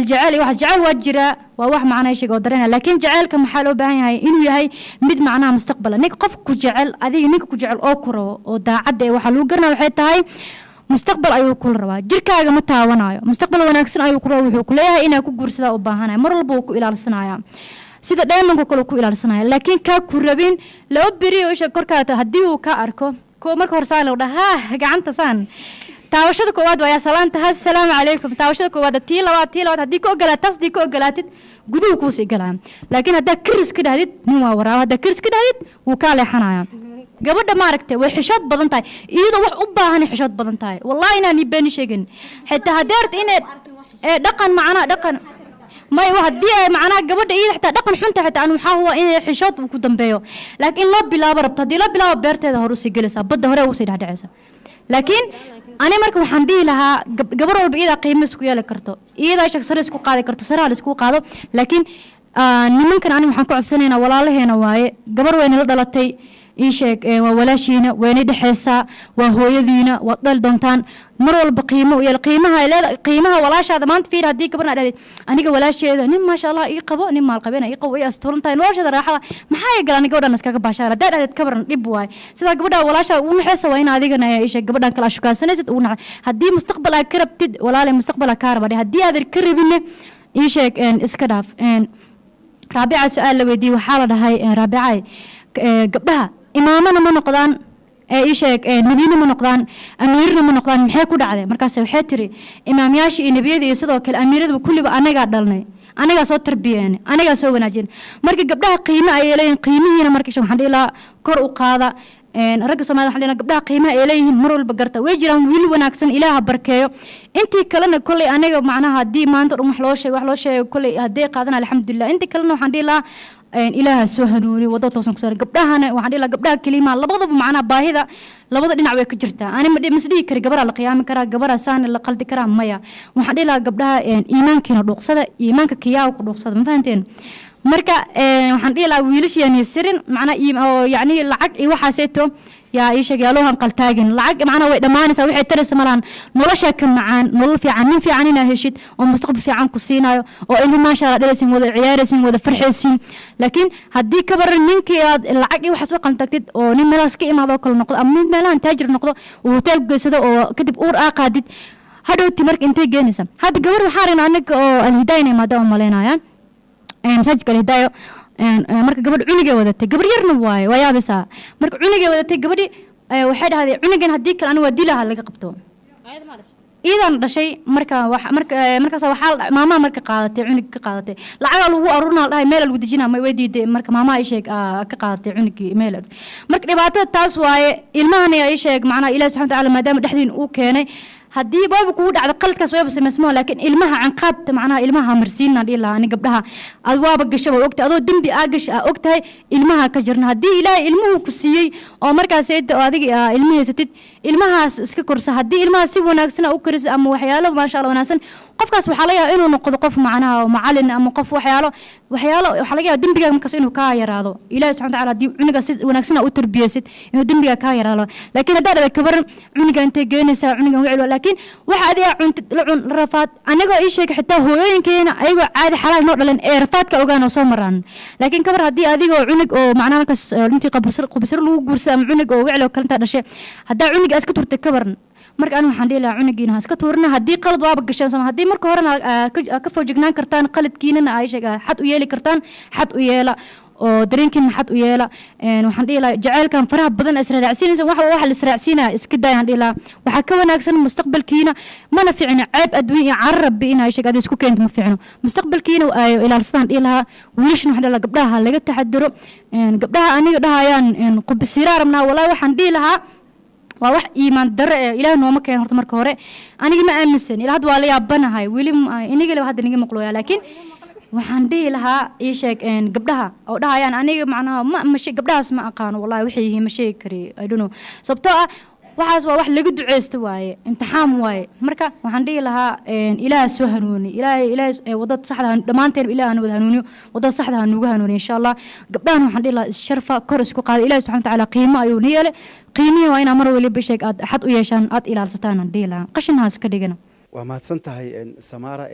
جعل واحد جعل وجرا وواحد معناه شيء قدرنا لكن جعلك محله بهاي هاي إنه هاي مد معناه مستقبلا نيك قف كجعل هذه نيك كجعل أكره وداعد وحلو قرنا وحتى هاي مستقبل أيو كل روا جرك هذا متعاونايا مستقبل وناكسن أيو كل روا كلها إنا كجور سدا وباهنا مر البوك إلى الصناعة سيدا دائما كلكو إلى الصناعة لكن ككربين لو بري وش كركات هديو كأركو كو مركو رسالة وده ها جعنت سان taawashada koowaad waa salaanta assalaamu calaykum taawashada koowaad tii labaad hadii ko ogolaatas hadii ko ogolaatid guduhu ku sii galaan laakiin hadaa kiris ka dhahdid nin waa waraab hadaa kiris ka dhahdid wuu ka leexanaya gabadha ma aragtay way xishood badan tahay iyadoo wax u baahan xishood badan tahay wallahi inaan been sheegin xitaa hadeert in dhaqan macna dhaqan ما يوهدي معنا قبل إيه حتى دقن حنت حتى أنا محاوة إن حشات وكو دنبيو لكن لا بلا بربط هدي لا بلا بيرت هذا هروسي جلسة بده هرا وصير هذا عسى laakiin ani marka waxaan dhihi lahaa gabar walba iyada qiimo isku yeeli karto iyada shaq sare isku qaadi karto sare isku qaado laakiin nimankan ani waxaan ku codsanaynaa walaalaheena waaye gabar weyna la dhalatay ii sheeg waa walaashiina weyna dhexeysaa waa hooyadiina waa dhal doontaan mar walba qiimo u yeel qiimaha walaashaada maanta fiir haddii gabarna dhahday aniga walaasheeda nin maasha allah ii qabo nin maal qabena ii qabo way asturan tahay nolosheeda raaxada maxaa galan gabadhan iskaga baashaara haddaad dhahdeed kabaran dhib waay sida gabadha walaasha u naxaysa waa in adigana ii sheeg gabadhan kala shukaansanaysid u naxay haddii mustaqbal aad ka rabtid walaale mustaqbal aad ka rabadhay haddii aad ka rabinne ii sheeg iska dhaaf raabica su'aal la weydiiyey waxaa la dhahay raabicay gabdhaha imaamana ma noqdaan ii sheeg nabiyina ma noqdaan amiirna ma noqdaan maxay ku dhacday markaas waxay tiri imaamyaasha iyo nabiyada iyo sidoo kale amiirada kulliba anagaa dhalnay anagaa soo tarbiyeen anagaa soo wanaajin marka gabdhaha qiimo ay leeyihiin qiimihiina marka waxaan dhihi lahaa kor u qaada ragga Soomaaliyeed waxaan dhihi gabdhaha qiimo ay leeyihiin mar walba garta way jiraan wiil wanaagsan ilaaha barkeeyo intii kalena kulli anaga macnaha hadii maanta wax loo sheego kulli hadii qaadana alxamdulillah intii kalena waxaan dhihi lahaa ilaaha soo hanuuni wado toosan ku soo gabdhahana waxaan dhihi lahaa gabdhaha kaliima labadaba macnaha baahida labada dhinac way ka jirtaa ani ma isdhihi kari gabar la qiyaami karaa gabar saan la qaldi karaa maya waxaan dhihi lahaa gabdhaha iimaankiina dhuuqsada iimaanka kiyaa ku dhuuqsada ma fahanteen marka waxaan dhihi lahaa wiilashiyani sirin macnaha yani lacag iyo waxaaseeto yaa ii sheeg yaaloohan qaltaagin lacag macnaha way dhamaanaysaa waxay taraysa malahan nolosha ka macaan nolol fiican nin fiican inaa heshid oo mustaqbal fiican ku siinayo oo ilmo maasha Allah dhalaysin wada ciyaaraysin wada farxaysin laakiin haddii ka baran ninkii aad lacag iyo waxaas u qaltagtid oo nin meelahaas ka imaado kale noqdo ama nin meelahan taajir noqdo oo hotel geysado oo kadib uur qaadid hadhowti marka intay geenaysa hadda gabar waxaan raynaa anaga oo alhidaayna maadaama maleynayaan masaajidka alhidaayo marka gabadh cunugay wadatay gabar yarna waaye waa yaabaysaa marka cunugay wadatay gabadhi waxay dhahday cunugan haddii kale aniga waa dilaha laga qabto iidan dhashay markaas waxaa maamaha marka qaadatay cunug ka qaadatay lacagaa lagu aruurinaa dhahay meel lagu dejinaa may weydiiday marka maamaha ii sheeg ka qaadatay cunugii meel marka dhibaatada taas waaye ilmahan ayaa ii sheeg macnaha ilaahi subxaana watacaala maadaama dhexdiin uu keenay haddii booba kugu dhacdo qaladkaas wayba samaysmo laakiin ilmaha canqaabta macnaha ilmaha marsiinaan dhihi lahaa ani gabdhaha aad waaba gasha waa ogtahay adoo dembi gasha ogtahay ilmaha ka jirna haddii ilaahay ilmuhu ku siiyey oo markaas adiga ilma haysatid ilmahaas iska korsa haddii ilmahaas si wanaagsan u karisa ama waxyaalo maasha Allah wanaagsan qofkaas waxaa laga yaabaa inuu noqdo qof macnaha macallin ama qof waxyaalo waxaa laga yaabaa dembiga markaas inuu ka yaraado ilaahay subxaana watacaala haddii cunuga si wanaagsan u tarbiyaysid inuu dembiga ka yaraado laakiin haddaad dhada kabaran cunuga intay geenaysaa cunugan wicil laakiin waxa adiga cuntid la cun rafaad anagoo ii sheeg xitaa hooyooyinkeena ayagoo caadi xalaal noo dhalan ee rafaadka ogaanoo soo maraan laakiin kabar haddii adigoo cunug oo macnaha markaas intii qubsar lagu guursa ama cunug oo wicil oo kalenta dhashay haddaa cunuga iska turtay kabaran marka aniga waxaan dhihi lahaa cunugiina ha iska tuurina haddii qalad waaba gashaan sama haddii marka horena ka foojignaan kartaan qaladkiinana ay sheeg xad u yeeli kartaan xad u yeela oo dareenkiina xad u yeela waxaan dhihi lahaa jacaylkan faraha badan israacsiinaysa waxa la israacsiinaya iska daayaan dhihi lahaa waxaa ka wanaagsan mustaqbalkiina mana fiicno ceeb adduun iyo carar rabbi inay sheeg aad isku keento ma fiicno mustaqbalkiina ay ilaalsadaan dhihi lahaa wiilashana waxaan dhihi lahaa gabdhaha laga taxadiro gabdhaha aniga dhahayaan qubisiraa rabnaa walaahi waxaan dhihi lahaa waa wax iimaan darre ilaahay nooma keen horta marka hore aniga ma aaminsan ilaa hadda waa la yaabanahay weli iniga hadda niga maqlooya laakiin waxaan dhihi lahaa ii sheeg gabdhaha oo dhahayaan aniga macnaha gabdhahaas ma aqaano wallahi waxay yihiin ma sheegi kari I don't know sababtoo ah waxaas waa wax laga duceysto waaye imtixaan waaye marka waxaan dhihi lahaa ilaaha soo hanuuni ilaahay wadada saxda dhamaanteen ilaaha wada hanuuniyo wadada saxda nuugu hanuuniyo insha Allah gabdhahan waxaan dhihi lahaa sharfa kor isku qaada ilaahay subxaana watacaala qiimo ayuu niyeelay qiimihi waa inaa mar waliba sheeg aad xad u yeeshaan aad ilaalsataan aan dhihi lahaa qashinhaas ka dhigana
waa mahadsan tahay Samaara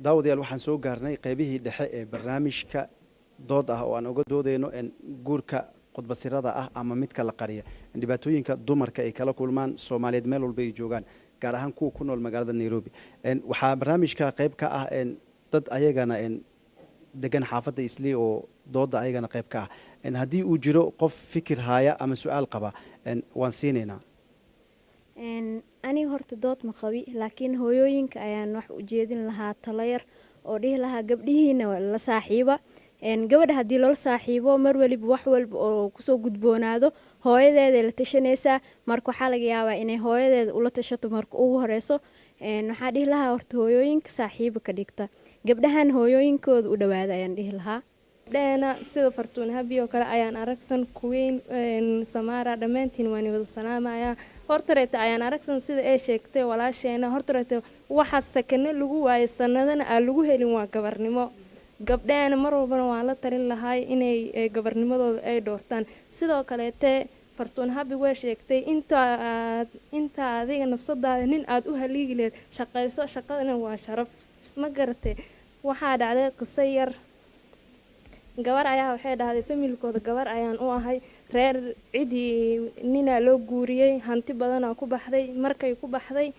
daawadayaal waxaan soo gaarnay qaybihii dhexe ee barnaamijka dood ah oo aan uga doodeyno guurka qodbasirada ah ama midka la qariya dhibaatooyinka dumarka ay kala kulmaan Soomaaliyeed meel walba ay joogaan gaar ahaan kuwa ku nool magaalada Nairobi waxaa barnaamijka qayb ka ah dad ayagana degan xaafadda Islii oo dooda ayagana qayb ka ah haddii uu jiro qof fikir haya ama su'aal qaba waan siineynaa
aniga horta dood ma qabi laakiin hooyooyinka ayaan wax u jeedin lahaa talayar oo dhihi lahaa gabdhihiina la saaxiiba gabadha haddii loola saaxiibo mar waliba wax walba oo kusoo gudboonaado hooyadeeda la tashanaysaa marka waxaa laga yaabaa inay hooyadeeda ula tashato marka ugu horeyso waxaa dhihi lahaa horta hooyooyinka saaxiiba ka dhigta gabdhahan hooyooyinkooda u dhawaada ayaan dhihi lahaa
dheena sida Fartuun Habi oo kale ayaan aragsan Queen Samara dhammaantiin waan wada salaamayaa hortareeta ayaan aragsan sida ay sheegtay walaasheena hortareeta waxa sakane lagu waayay sanadana aan lagu helin waa gabarnimo gabdhaana mar walba waan la talin lahay inay gabarnimadooda ay doortaan sidoo kale Fartuun Habi way sheegtay inta adiga nafsadaada nin aad u haliigi leed shaqayso shaqadana waa sharaf ma garatay waxa dhacday qiso yar gabar ayaa waxay dhahday familkooda gabar ayaan u ahay reer cidii nina loo guuriyay hanti badan oo ku baxday markay ku baxday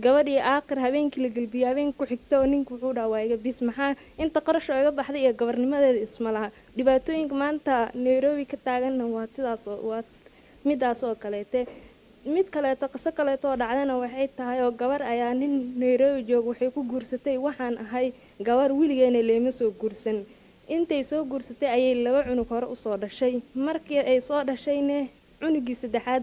gabadhii aakhir habeenkii la galbiyay habeen ku xigtay ninku wuxuu dhaawayga bis maxaa inta qarash oo iga baxday iyo gabarnimadeeda isma laha dhibaatooyinka maanta Nairobi ka taaganna waa midaas oo kaleete mid kaleeto qiso kaleeto dhacdana waxay tahay oo gabar ayaa nin Nairobi joog waxay ku guursatay waxaan ahay gabar wiligeena leema soo guursan intay soo guursatay ayay laba cunug hore u soo dhashay markii ay soo dhashayna cunugii saddexaad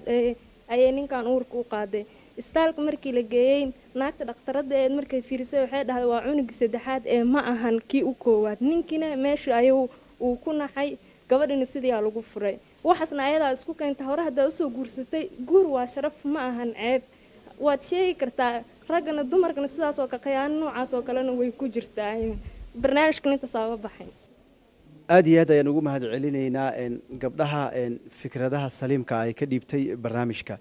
ayay ninkan uurka u qaaday istaalka markii la geeyay naagta dhakhtarada ee markay fiirisay waxay dhahday waa cunugii saddexaad ee ma ahan kii u koowaad ninkina meesha ayuu uu ku naxay gabadhina sidii lagu furay waxaasna ayada isku keentay hore hadda soo guursatay guur waa sharaf ma ahan ceeb waad sheegi kartaa ragana dumarkana sidaas oo ka qiyaan noocaas oo kalena way ku jirtaa barnaamijkan inta soo baxay
aad iyo aad ayaan ugu mahad celinaynaa gabdhaha fikradaha saliimka ay ka dhiibtay barnaamijka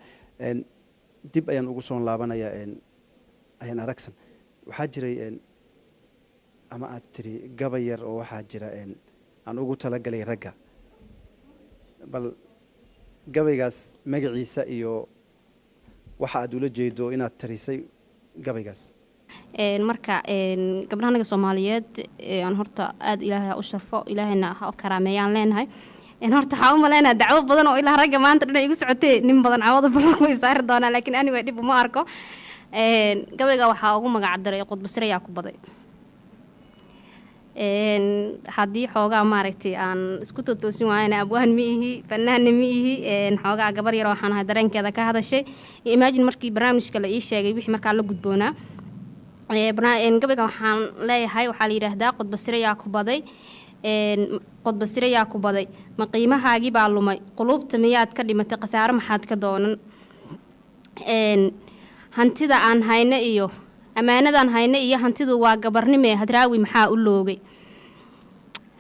dib ayaan ugu soo laabanayaa ayaan aragsan waxaa jiray ama aad tiri gabayar oo waxaa jira aan ugu talagalay ragga bal gabaygaas magaciisa iyo waxa aad ula jeedo inaad tarisay gabaygaas
marka gabdhaha Soomaaliyeed aan horta aad Ilaahay u sharfo Ilaahayna ha karaameeyaan leenahay horta waxa u maleynaa dacwo badan oo ilaa ragga maanta dhan igu socotay nin badan cawada badan way saar doonaa laakiin ani way dib uma arko gabayga waxa ugu magac daray qodbasriya ku baday haddii xoogaa maaragtay aan isku toosin waayna abwaan miihi fanaan miihi xoogaa gabar yar waxaan ahay dareenkeeda ka hadashay imagine markii barnaamijka la ii sheegay wixii markaa la gudboonaa gabayga waxaan leeyahay waxaa la yiraahdaa qodbasriya ku baday ma qiimahaagii baa lumay qulubta miyaad ka dhimatay qasaare maxaad ka doonan hantida aan hayna iyo amaanadan hayna iyo hantidu waa gabarnimo hadraawi maxaa u loogay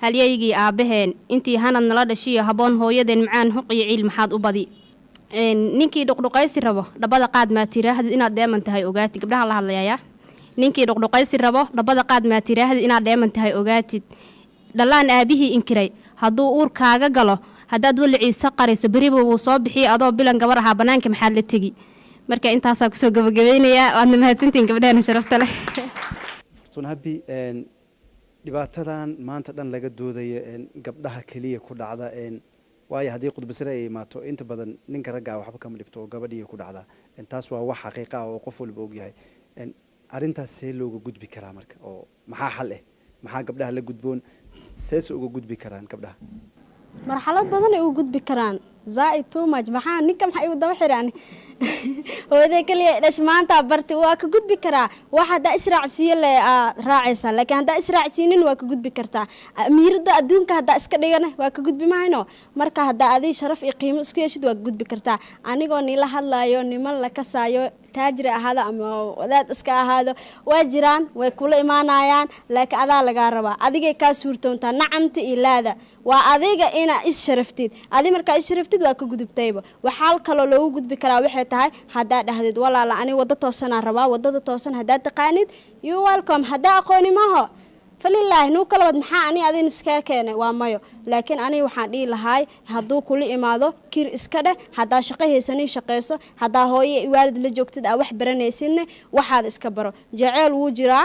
halyeygii aabaheen intii hanad nala dhashiyo haboon hooyadeen macaan huqiyo ciil maxaad u badi ninkii dhuqdhuqaysi rabo dhabada qaad ma tiraahdo inaad dheeman tahay ogaatid gabdhaha la hadlayaa ninkii dhuqdhuqaysi rabo dhabada qaad ma tiraahdo inaad dheeman tahay ogaatid dhalaan aabihii inkiray hadduu uurkaaga galo haddaad waliciisa qariso beriba wuu soo bixiyay adoo bilan gabar ahaa banaanka maxaad la tegi marka intaasaa kusoo gabagabeynayaa waadna mahadsantiin gabdhahana sharafta leh
Fartuun Habi dhibaatadan maanta dhan laga doodaya gabdhaha kaliya ku dhacda waayo haddii qudbasare ay imaato inta badan ninka ragga waxba kama dhibto oo gabadhiya ku dhacda taas waa wax xaqiiqa ah oo qof walba og yahay arrintaas see looga gudbi karaa marka oo maxaa xal ah maxaa gabdhaha la gudboon sees uga gudbi karaan gabdhaha
marxalad badan ay uga gudbi karaan zaid too much maxaa ninka maxay u daba xiraan hooyada kaliya dhash maanta barti waa ka gudbi karaa waxa hada israacsiyo le raacaysa laakiin hada israacsiinin waa ka gudbi kartaa amiirada adduunka hada iska dhigana waa ka gudbi mahayno marka hada adii sharaf iyo qiimo isku yeeshid waa ka gudbi kartaa anigoo nila hadlaayo niman la kasaayo taajir ahaado ama wadaad iska ahaado waa jiraan way kula imaanayaan laakiin adaa laga rabaa adigay ka suurtoontaa nacamta ilaada waa adiga ina is sharaftid adi marka is sharaftid waa ka gudubtayba waxa kale loo gudbi karaa waxay tahay hada dhahdid walaala ani wada toosan rabaa wadada toosan hada taqaanid you welcome hada aqooni maaho فلله نو كلا ود محا أني أذين سكاكين وامايو لكن أنا وحدي لهاي هدو كل إماده كير إسكده هدا شقيه سني شقيسه هدا هوي والد لجوكتد أو حبرنا سنة وحد إسكبره جعل وجرا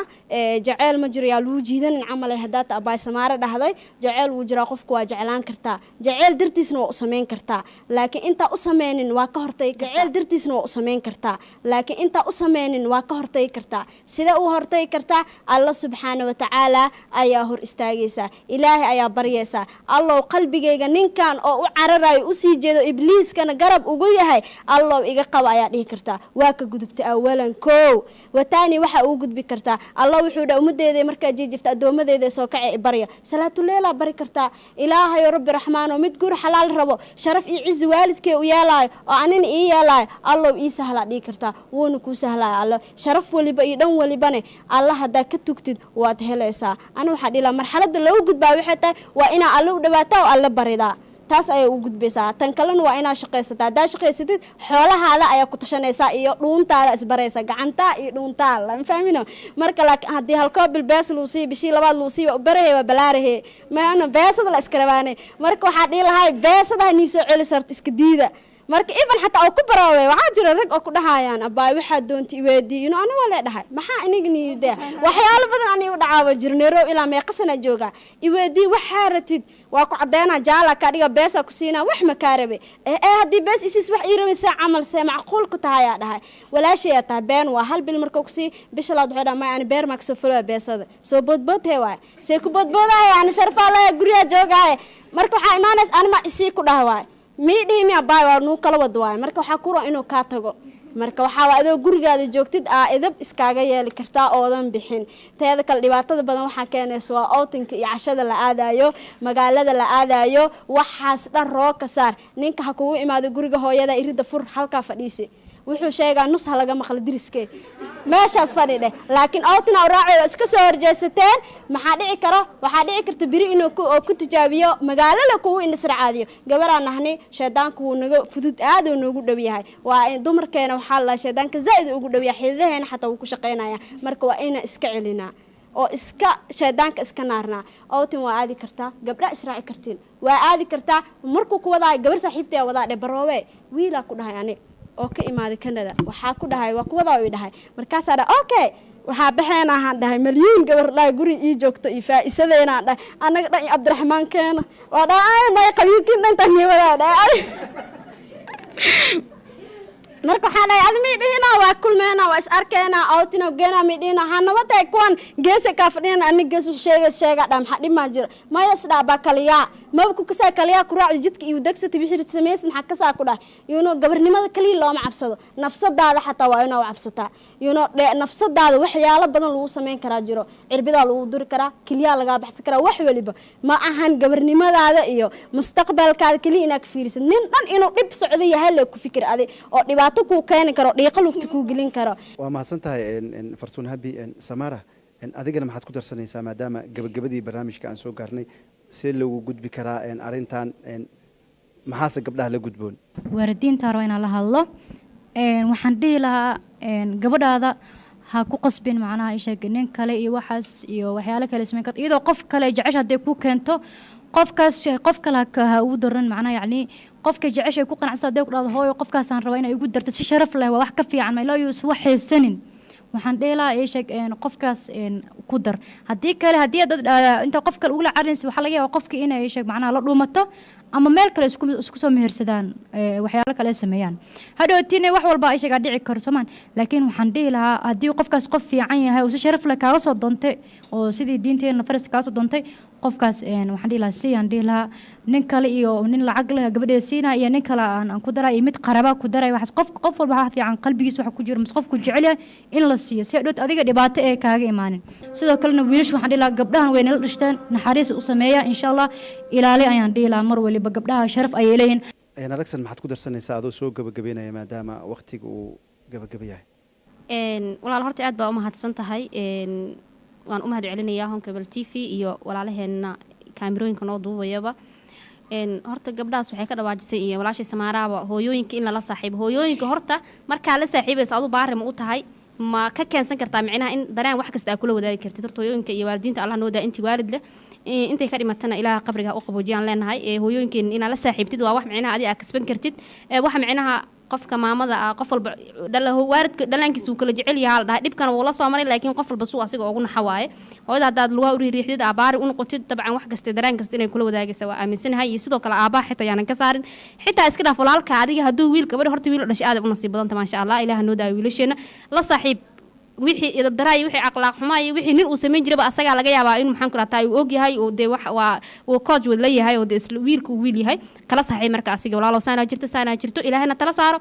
جعل مجرى الوجيدن عمل هدات أباي سمارة ده هذا جعل وجرا قفك وجعلان كرتا جعل درتيس نو أسمين كرتا لكن أنت أسمين واقهرتي جعل درتيس نو أسمين كرتا لكن أنت أسمين واقهرتي كرتا سيدا وهرتي كرتا الله سبحانه وتعالى ayaa hor istaagaysaa ilaahay ayaa baryaysaa allow qalbigayga ninkan oo u cararayo usii jeedo ibliiskana garab ugu yahay allow iga qaba ayaa dhihi kartaa waa ka gudubta awalan koow wataani waxa uu gudbi kartaa allah wuxuu dhaa ummadeeda markaa jiijifta addoomadeeda soo kacay barya salaatuleela bari kartaa ilaahayo rabbi raxmaan oo mid guur xalaal rabo sharaf iyo cizi waalidkee u yeelaayo oo anina ii yeelaayo allow ii sahlaa dhihi kartaa wuuna kuu sahlaayo allo sharaf waliba iyo dhan walibane alla haddaa ka tugtid waad helaysaa ana waxaa dhilaa marxaladda lagu gudbaa waxay tahay waa inaa alle u dhawaataa oo alle baridaa taas ayaa u gudbaysaa tan kalena waa inaa shaqaysataa haddaa shaqaysatid xoolahaada ayaa ku tashanaysaa iyo dhuuntaada isbaraysa gacantaa iyo dhuuntaa lama fahmino marka laakiin haddii halkoo bilbees luu sii bishii labaad luu sii barahe waa balaarahe maana beesada la iska rabaanay marka waxaa dhihi lahay beesadaha nii soo celi sarta iska diida marka iban xataa oo ku baraaway waxaa jira rag oo ku dhahayaan abaay waxaa doonta iweediino ana waa leedhahay maxaa iniga niida waxyaalo badan aniga u dhacaaba jirneerow ilaa meeqa sana jooga iweedii waxaa ratid waa ku cadeynaa jaala ka dhiga beesa ku siinaa wax ma kaa rabe haddii bees isis wax ii rabaysaa camal see macquul ku tahayaa dhahay walaashayaa tahay been waa hal bil marka ku sii bisha laad waxay dhahay ani beer maa kasoo fulaa beesada soo boodboodhee waay see ku boodboodahay ani sharfaa laya guryaa joogaaye marka waxaa imaanaysa anima isii ku dhaha waay mii dhihi miya baay waa nuu kala wada waayo marka waxaa ku ron inuu kaa tago marka waxaa waa adoo gurigaada joogtid idab iskaaga yeeli kartaa oodan bixin teeda kale dhibaatada badan waxaa keenaysa waa outinka iyo cashada la aadayo magaalada la aadayo waxaas dhan roo ka saar ninka ha kugu imaado guriga hooyada irida fur halkaa fadhiisi wuxuu sheegaa nus ha laga maqla diriskee meeshaas fadhi dheh laakiin outina raaceeda iska soo horjeesateen maxaa dhici karo waxaa dhici karta biri inuu ku tijaabiyo magaalada kugu indhisracaadiyo gabaraan nahni shaydaanku wuu naga fudud aaduu noogu dhow yahay waa dumarkeena waxaa la shaydaanka zaa'id ugu dhow yahay xididaheena xataa wuu ku shaqaynaya marka waa inaan iska celinaa oo iska shaydaanka iska naarnaa outin waa aadi kartaa gabdha israaci kartiin waa aadi kartaa markuu ku wadaayo gabar saaxiibtee wadaa dhe baroowe wiilaa ku dhahay ani oo ka imaaday Canada waxaa ku dhahay waa kuwada oo dhahay markaas aad okay waxaa baxeen ahaan dhahay milyan gabar la guri ii joogto ii faa'iisadeena dhahay anaga dhan Cabdiraxmaan keena waa dhahay ma qabiilkiin dhan tan wada dhahay marka waxaa dhahay admi dhina waa kulmeena waa is arkeena outina geena mi dhina hanabada kuwan geesa ka fadhiyana aniga geesu sheega dham xadhi ma jiro ma yasda ba kaliya ma ku kasaa kaliya ku raacdi jidka iyo dagsata bixir sameeysan maxaa ka saa ku dhahay gabarnimada kaliya looma cabsado nafsadaada xataa waa inaa cabsataa nafsadaada waxyaalo badan lagu sameyn karaa jiro cirbida lagu duri karaa kaliya laga baxsan karaa wax waliba ma ahan gabarnimadaada iyo mustaqbalkaada kaliya inaad fiirisid nin dhan inuu dhib socdo yahay la ku fikir adi oo dhibaato ku keen karo dhiiqa lugta ku gelin karo
waa mahadsan tahay Fartuun Habi Samara adigana maxaad ku darsanaysaa maadaama gabagabadii barnaamijka aan soo gaarnay si loogu gudbi karaa arintan maxaase gabdhaha la gudboon
waalidiinta roo inaan la hadlo waxaan dhihi lahaa gabadhaada ha ku qasbin macnaha ay sheeg nin kale iyo waxaas iyo waxyaalo kale sameyn karto iyadoo qof kale jecesha haday ku keento qofkaas qof kale ha ugu daran macnaha yacni qofka jecesha ku qanacsan haday ku dhahdo hooyo qofkaasaan rabaa inay ugu darto si sharaf leh waa wax ka fiican ma ilaa wax haysanin waxaan dheelaa ay sheeg qofkaas ku dar haddii kale haddii dad inta qof kale ugula carinaysa waxaa laga yaabaa qofkii inay sheeg macnaha la dhuumato ama meel kale isku soo mehersadaan waxyaalo kale sameeyaan hadhowtiina wax walba ay sheegaa dhici karo Soomaan laakiin waxaan dhihi lahaa haddii qofkaas qof fiican yahay oo si sharaf leh kaaga soo doontay oo sidii diinteena faras kaaga soo doontay qofkaas waxaan dhihi lahaa si aan dhihi lahaa nin kale iyo nin lacag leh gabadheeda siinaa iyo nin kale aan ku daray iyo mid qaraba ku daray waxaas qof walba waxa fiican qalbigiisa waxa ku jiro mas qofku jecel yahay in la siiyo si hadhow adiga dhibaato ee kaaga imaanin sidoo kalena wiilashu waxaan dhihi lahaa gabdhahan way nala dhashteen naxariis u sameeya insha Allah ilaali ayaan dhihi lahaa mar waliba gabdhaha sharaf ay leeyihiin
Alexan maxaad ku darsanaysaa adoo soo gabagabeynaya maadaama waqtiga uu gabagabayahay
walaal horta aad baa u mahadsan tahay waan u mahad celinayaa Honkebel TV iyo walaalaheena kaamirooyinka noo duubayaba horta gabdhaas waxay ka dhawaajisay iyo walaashay Samaaraaba hooyooyinka in la saaxiibo hooyooyinka horta marka la saaxiibayso adu baarimo u tahay ma ka keensan kartaa micnaha in dareen wax kasta kula wadaagi kartid horta hooyooyinka iyo waalidiinta Allah noo daa intii waalid leh intay ka dhimatana ilaaha qabriga u qaboojiyaan leenahay hooyooyinka in la saaxiibtid waa wax micnaha adiga kasban kartid wax micnaha qofka maamada qof walba waalidka dhalankiisa uu kala jecel yahay dhahay dhibkan wuu la soo maray laakiin qof walba suu asiga ugu naxawaaye hooyada hadaad lugaa u riixdid abaari u noqotid dabcan wax kasta dareen kasta inay kula wadaagaysa waa aaminsanahay iyo sidoo kale aabaa xitaa yaanan ka saarin xitaa iska dhaaf walaalka adiga hadduu wiil gabadha horta wiil dhashay aad u nasiib badan tahay ma sha Allah ilaaha noo daayo wiilasheena la saaxiib wixii idab daray wixii aqlaaq xumaa iyo wixii nin uu sameyn jiray asaga laga yaabaa inuu maxaan ku raatay uu og yahay oo de wax waa coach wad leeyahay oo de isla wiilku wiil yahay kala saaxiib marka asiga walaalo saana jirto ilaahana tala saaro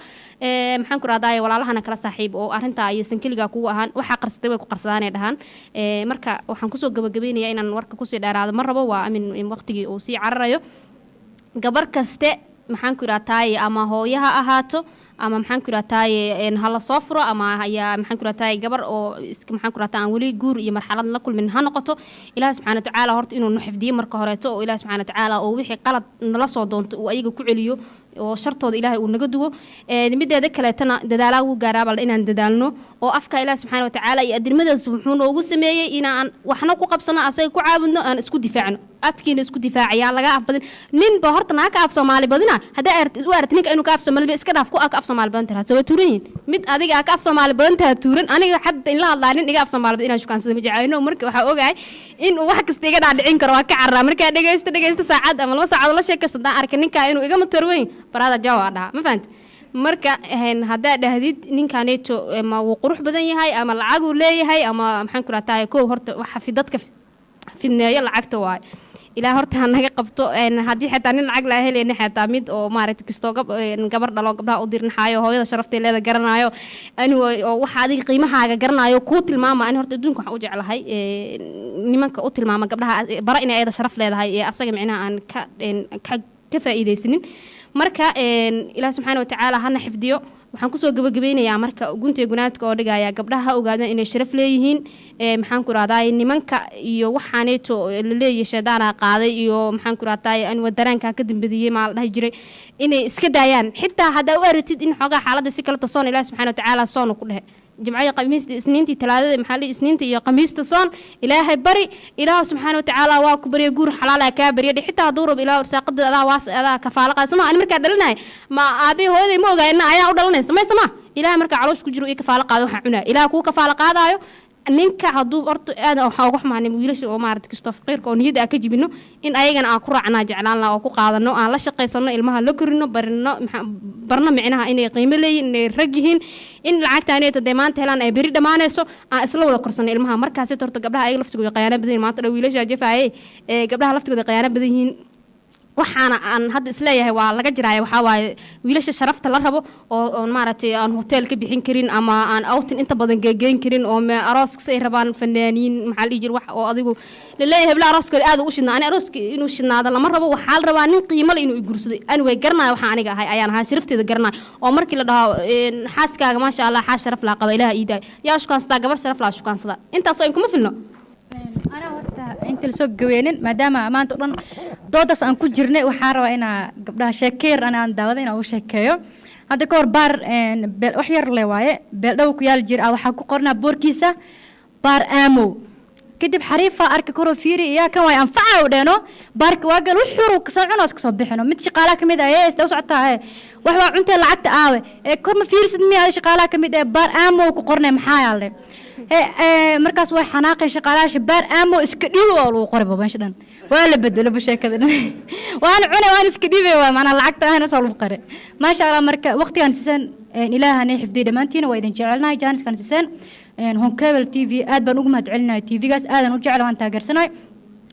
maxaan ku raatay walaalahana kala saaxiib oo arinta ay san kaliga kugu ahaan waxa qarsatay way ku qarsadaan dhahan marka waxaan kusoo gabagabeynayaa inaan warka kusii dheeraado mar rabo waa amin waqtigii uu sii cararayo gabar kaste maxaan ku raatay ama hooyaha ahaato ama maxaan ku raatay hala soo furo ama ayaa maxaan ku raatay gabar oo maxaan ku raatay aan wali guur iyo marxalad la kulmin ha noqoto ilaahay subxaanahu wa ta'aala horta inuu xifdiyo marka horeeto oo ilaahay subxaanahu wa ta'aala oo wixii qalad nala soo doonto uu ayaga ku celiyo oo shartooda ilaahay uu naga duwo mideeda kaleetana dadaalaa ugu gaaraabal inaan dadaalno oo afka ilaahay subxaanahu wa ta'aala iyo adilmadaas wuxuu noogu sameeyay inaan waxna ku qabsano asaga ku caabudno aan isku difaacno afkiina isku difaacaya laga afbadin ninba horta naaka af Soomaali badina hadaa u aragti ninka inuu ka af Soomaali iska dhaaf ku af Soomaali badan tahay soo tuurin mid adiga ka af Soomaali badan tahay tuurin aniga hadda in la hadlaanin iga af Soomaali badan inaan shukaan ma jeclayno marka waxa ogaay in uu wax kasta iga dhaadhicin karo waa ka carraa marka dhageysta saacad ama 2 saacadood la sheekaysto daan arkin ninka inuu iga matarweyn barada jawaada ma fahanti marka hadaa dhahdid ninkaneeto ma uu qurux badan yahay ama lacag uu leeyahay ama maxaan ku raatay koow horta waxa fi dadka fidneeyo lacagta waay ilaa horta naga qabto hadii xitaa nin lacag la helayna xitaa mid oo maaragtay kisto gabar dhalo gabdhaha u dirnaxayo hooyada sharafteeda garanayo anuu oo waxa adiga qiimahaaga garanayo ku tilmaama aan horta adduunka waxa u jeclahay nimanka u tilmaama gabdhaha bara inay ayada sharaf leedahay ee asaga micnaha aan ka faa'iideysanin marka ilaahay subxaanahu wa ta'aala hana xifdiyo waxaan kusoo gabagabeynayaa marka guntiga gunaadka oo dhigaya gabdhaha ogaadaan inay sharaf leeyihiin maxaan ku raadaay nimanka iyo waxaaneeto la leeyahay shaydaana qaaday iyo maxaan ku raadaay aan wadaraanka ka dambadiyay maal dhahay jiray inay iska daayaan xitaa hadaa u aratid in xogaa xaaladda si kala tasoon ilaahay subxaanahu wa ta'aala soon ku dhahay جمعية قميص إسنينتي ثلاثة محلي إسنينتي يا قميص تصون إلهي بري إله سبحانه وتعالى واكبر يجور حلال كابر يدي حتى هدوره بإله ورساقد الله واس الله كفالة قاسمة أنا مركز دلنا ما أبي هو ذي مو جاي إن أيا ودلنا سما إله مركز عروش كجرو إيه كفالة قادو حنا إله كو كفالة قادايو ninka haduu horta aad waxa ugu xumaanay wiilasha oo maaragtay kisto faqiirka oo niyada ka jibino in ayagana aan ku raacnaa jeclaan la oo ku qaadano aan la shaqeysano ilmaha la korino barna micnaha inay qiimo leeyihiin inay rag yihiin in lacagtaaneeto deemaanta helaan ay beri dhamaanayso aan isla wada korsano ilmaha markaas horta gabdhaha ay laftigooda qayaana badan yihiin maanta wiilasha jafaaye gabdhaha laftigooda qayaana badan yihiin waxaana aan hadda isleeyahay waa laga jiraaya waxa waaye wiilasha sharafta la rabo oo maaragtay aan hotel ka bixin karin ama aan outing inta badan geegeyn karin oo arooska say rabaan fanaaniin maxaa la jir wax oo adigu leeyahay habla arooskooda aad u shidnaa ani arooska inuu shidnaado lama rabo waxaa la rabaa nin qiimo leh inuu guursaday ani way garanayo waxa aniga ahay ayaan ahaa sharafteeda garanayo oo markii la dhaho xaaskaaga maasha Allah xaas sharaf la qaba ilaaha iiday yaa shukaansadaa gabar sharaf la shukaansada intaas oo kuma filno
أنا horta inta la soo gaweenin maadaama maanta dhan doodas aan ku jirnay waxa rabaa ina gabdhaha sheekeer aan daawada ina u sheekeeyo hadda ka hor baar wax yar le waaye beel dhow ku yaal jir waxa ku qornaa boorkiisa baar aamo kadib xariifa arka koro fiiri yaa kan way anfaca u dheeno baarka waa gal wuxuu ka soo cunaas ka soo bixino mid shaqaalaha kamid ah ee istaw socotaa wax waa cunta lacagta aawe kor ma fiirsid miyaa shaqaalaha kamid ah baar aamo ku qornay maxaa yaale markaas way xanaaqay shaqaalaha baar aamo iska dhiibo oo lagu qoray babaasha dhan waa la bedelo basheekada waan cunay waan iska dhiibay waa macna lacagta ahna soo lagu qoray ma sha Allah marka waqtigan sisan ilaahana xifdiyo dhamaantiina waa idin jecelnahay jaaniskan sisan Honkebel TV aad baan ugu mahadcelinahay TV-gaas aadan u jecel waan taageersanahay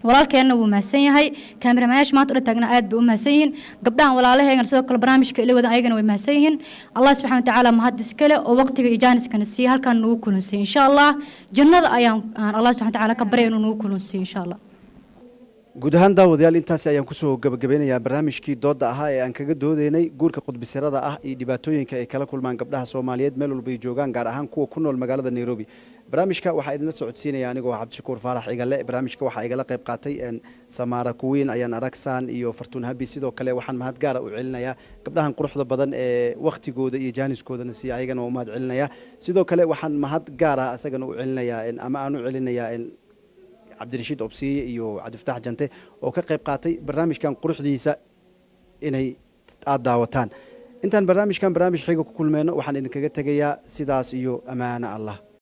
walaalkeena wuu maasan yahay kaamiraamayaasha maanta u taagna aad bay u maasan yihiin gabdhahan walaalaheena sidoo kale barnaamijka ila wada ayagana way maasan yihiin Allah subhanahu wa ta'ala mahadis kale oo waqtiga ijaaniskan si halkan ugu kulansiin insha Allah jannada ayaan Allah subhanahu wa ta'ala ka baray inuu ugu kulansiin insha Allah
guud ahaan daawadayaal intaasi ayaan kusoo gabagabeynayaa barnaamijkii dooda ahaa ee aan kaga doodeynay guurka qudbisirada ah iyo dhibaatooyinka ay kala kulmaan gabdhaha Soomaaliyeed meel walba ay joogaan gaar ahaan kuwa ku nool magaalada Nairobi barnaamijka waxa idin la socodsiinaya anigoo Cabdishakuur Faarax igale barnaamijka waxa igala qayb qaatay Samara Kuwin ayaan aragsan iyo Fartuun Habi sidoo kale waxaan mahad gaar ah u celinayaa gabdhahan quruxda badan ee waqtigooda iyo jaaniskoodana si ayagana u mahad celinaya sidoo kale waxaan mahad gaar ah asagana u celinayaa ama aan u celinayaa cabdirashiid obsiye iyo cabdifataax jante oo ka qayb qaatay barnaamijkan quruxdiisa inay aad daawataan intaan barnaamijkan barnaamij xiga ku kulmeyno waxaan idinkaga tegayaa sidaas iyo amaana Allah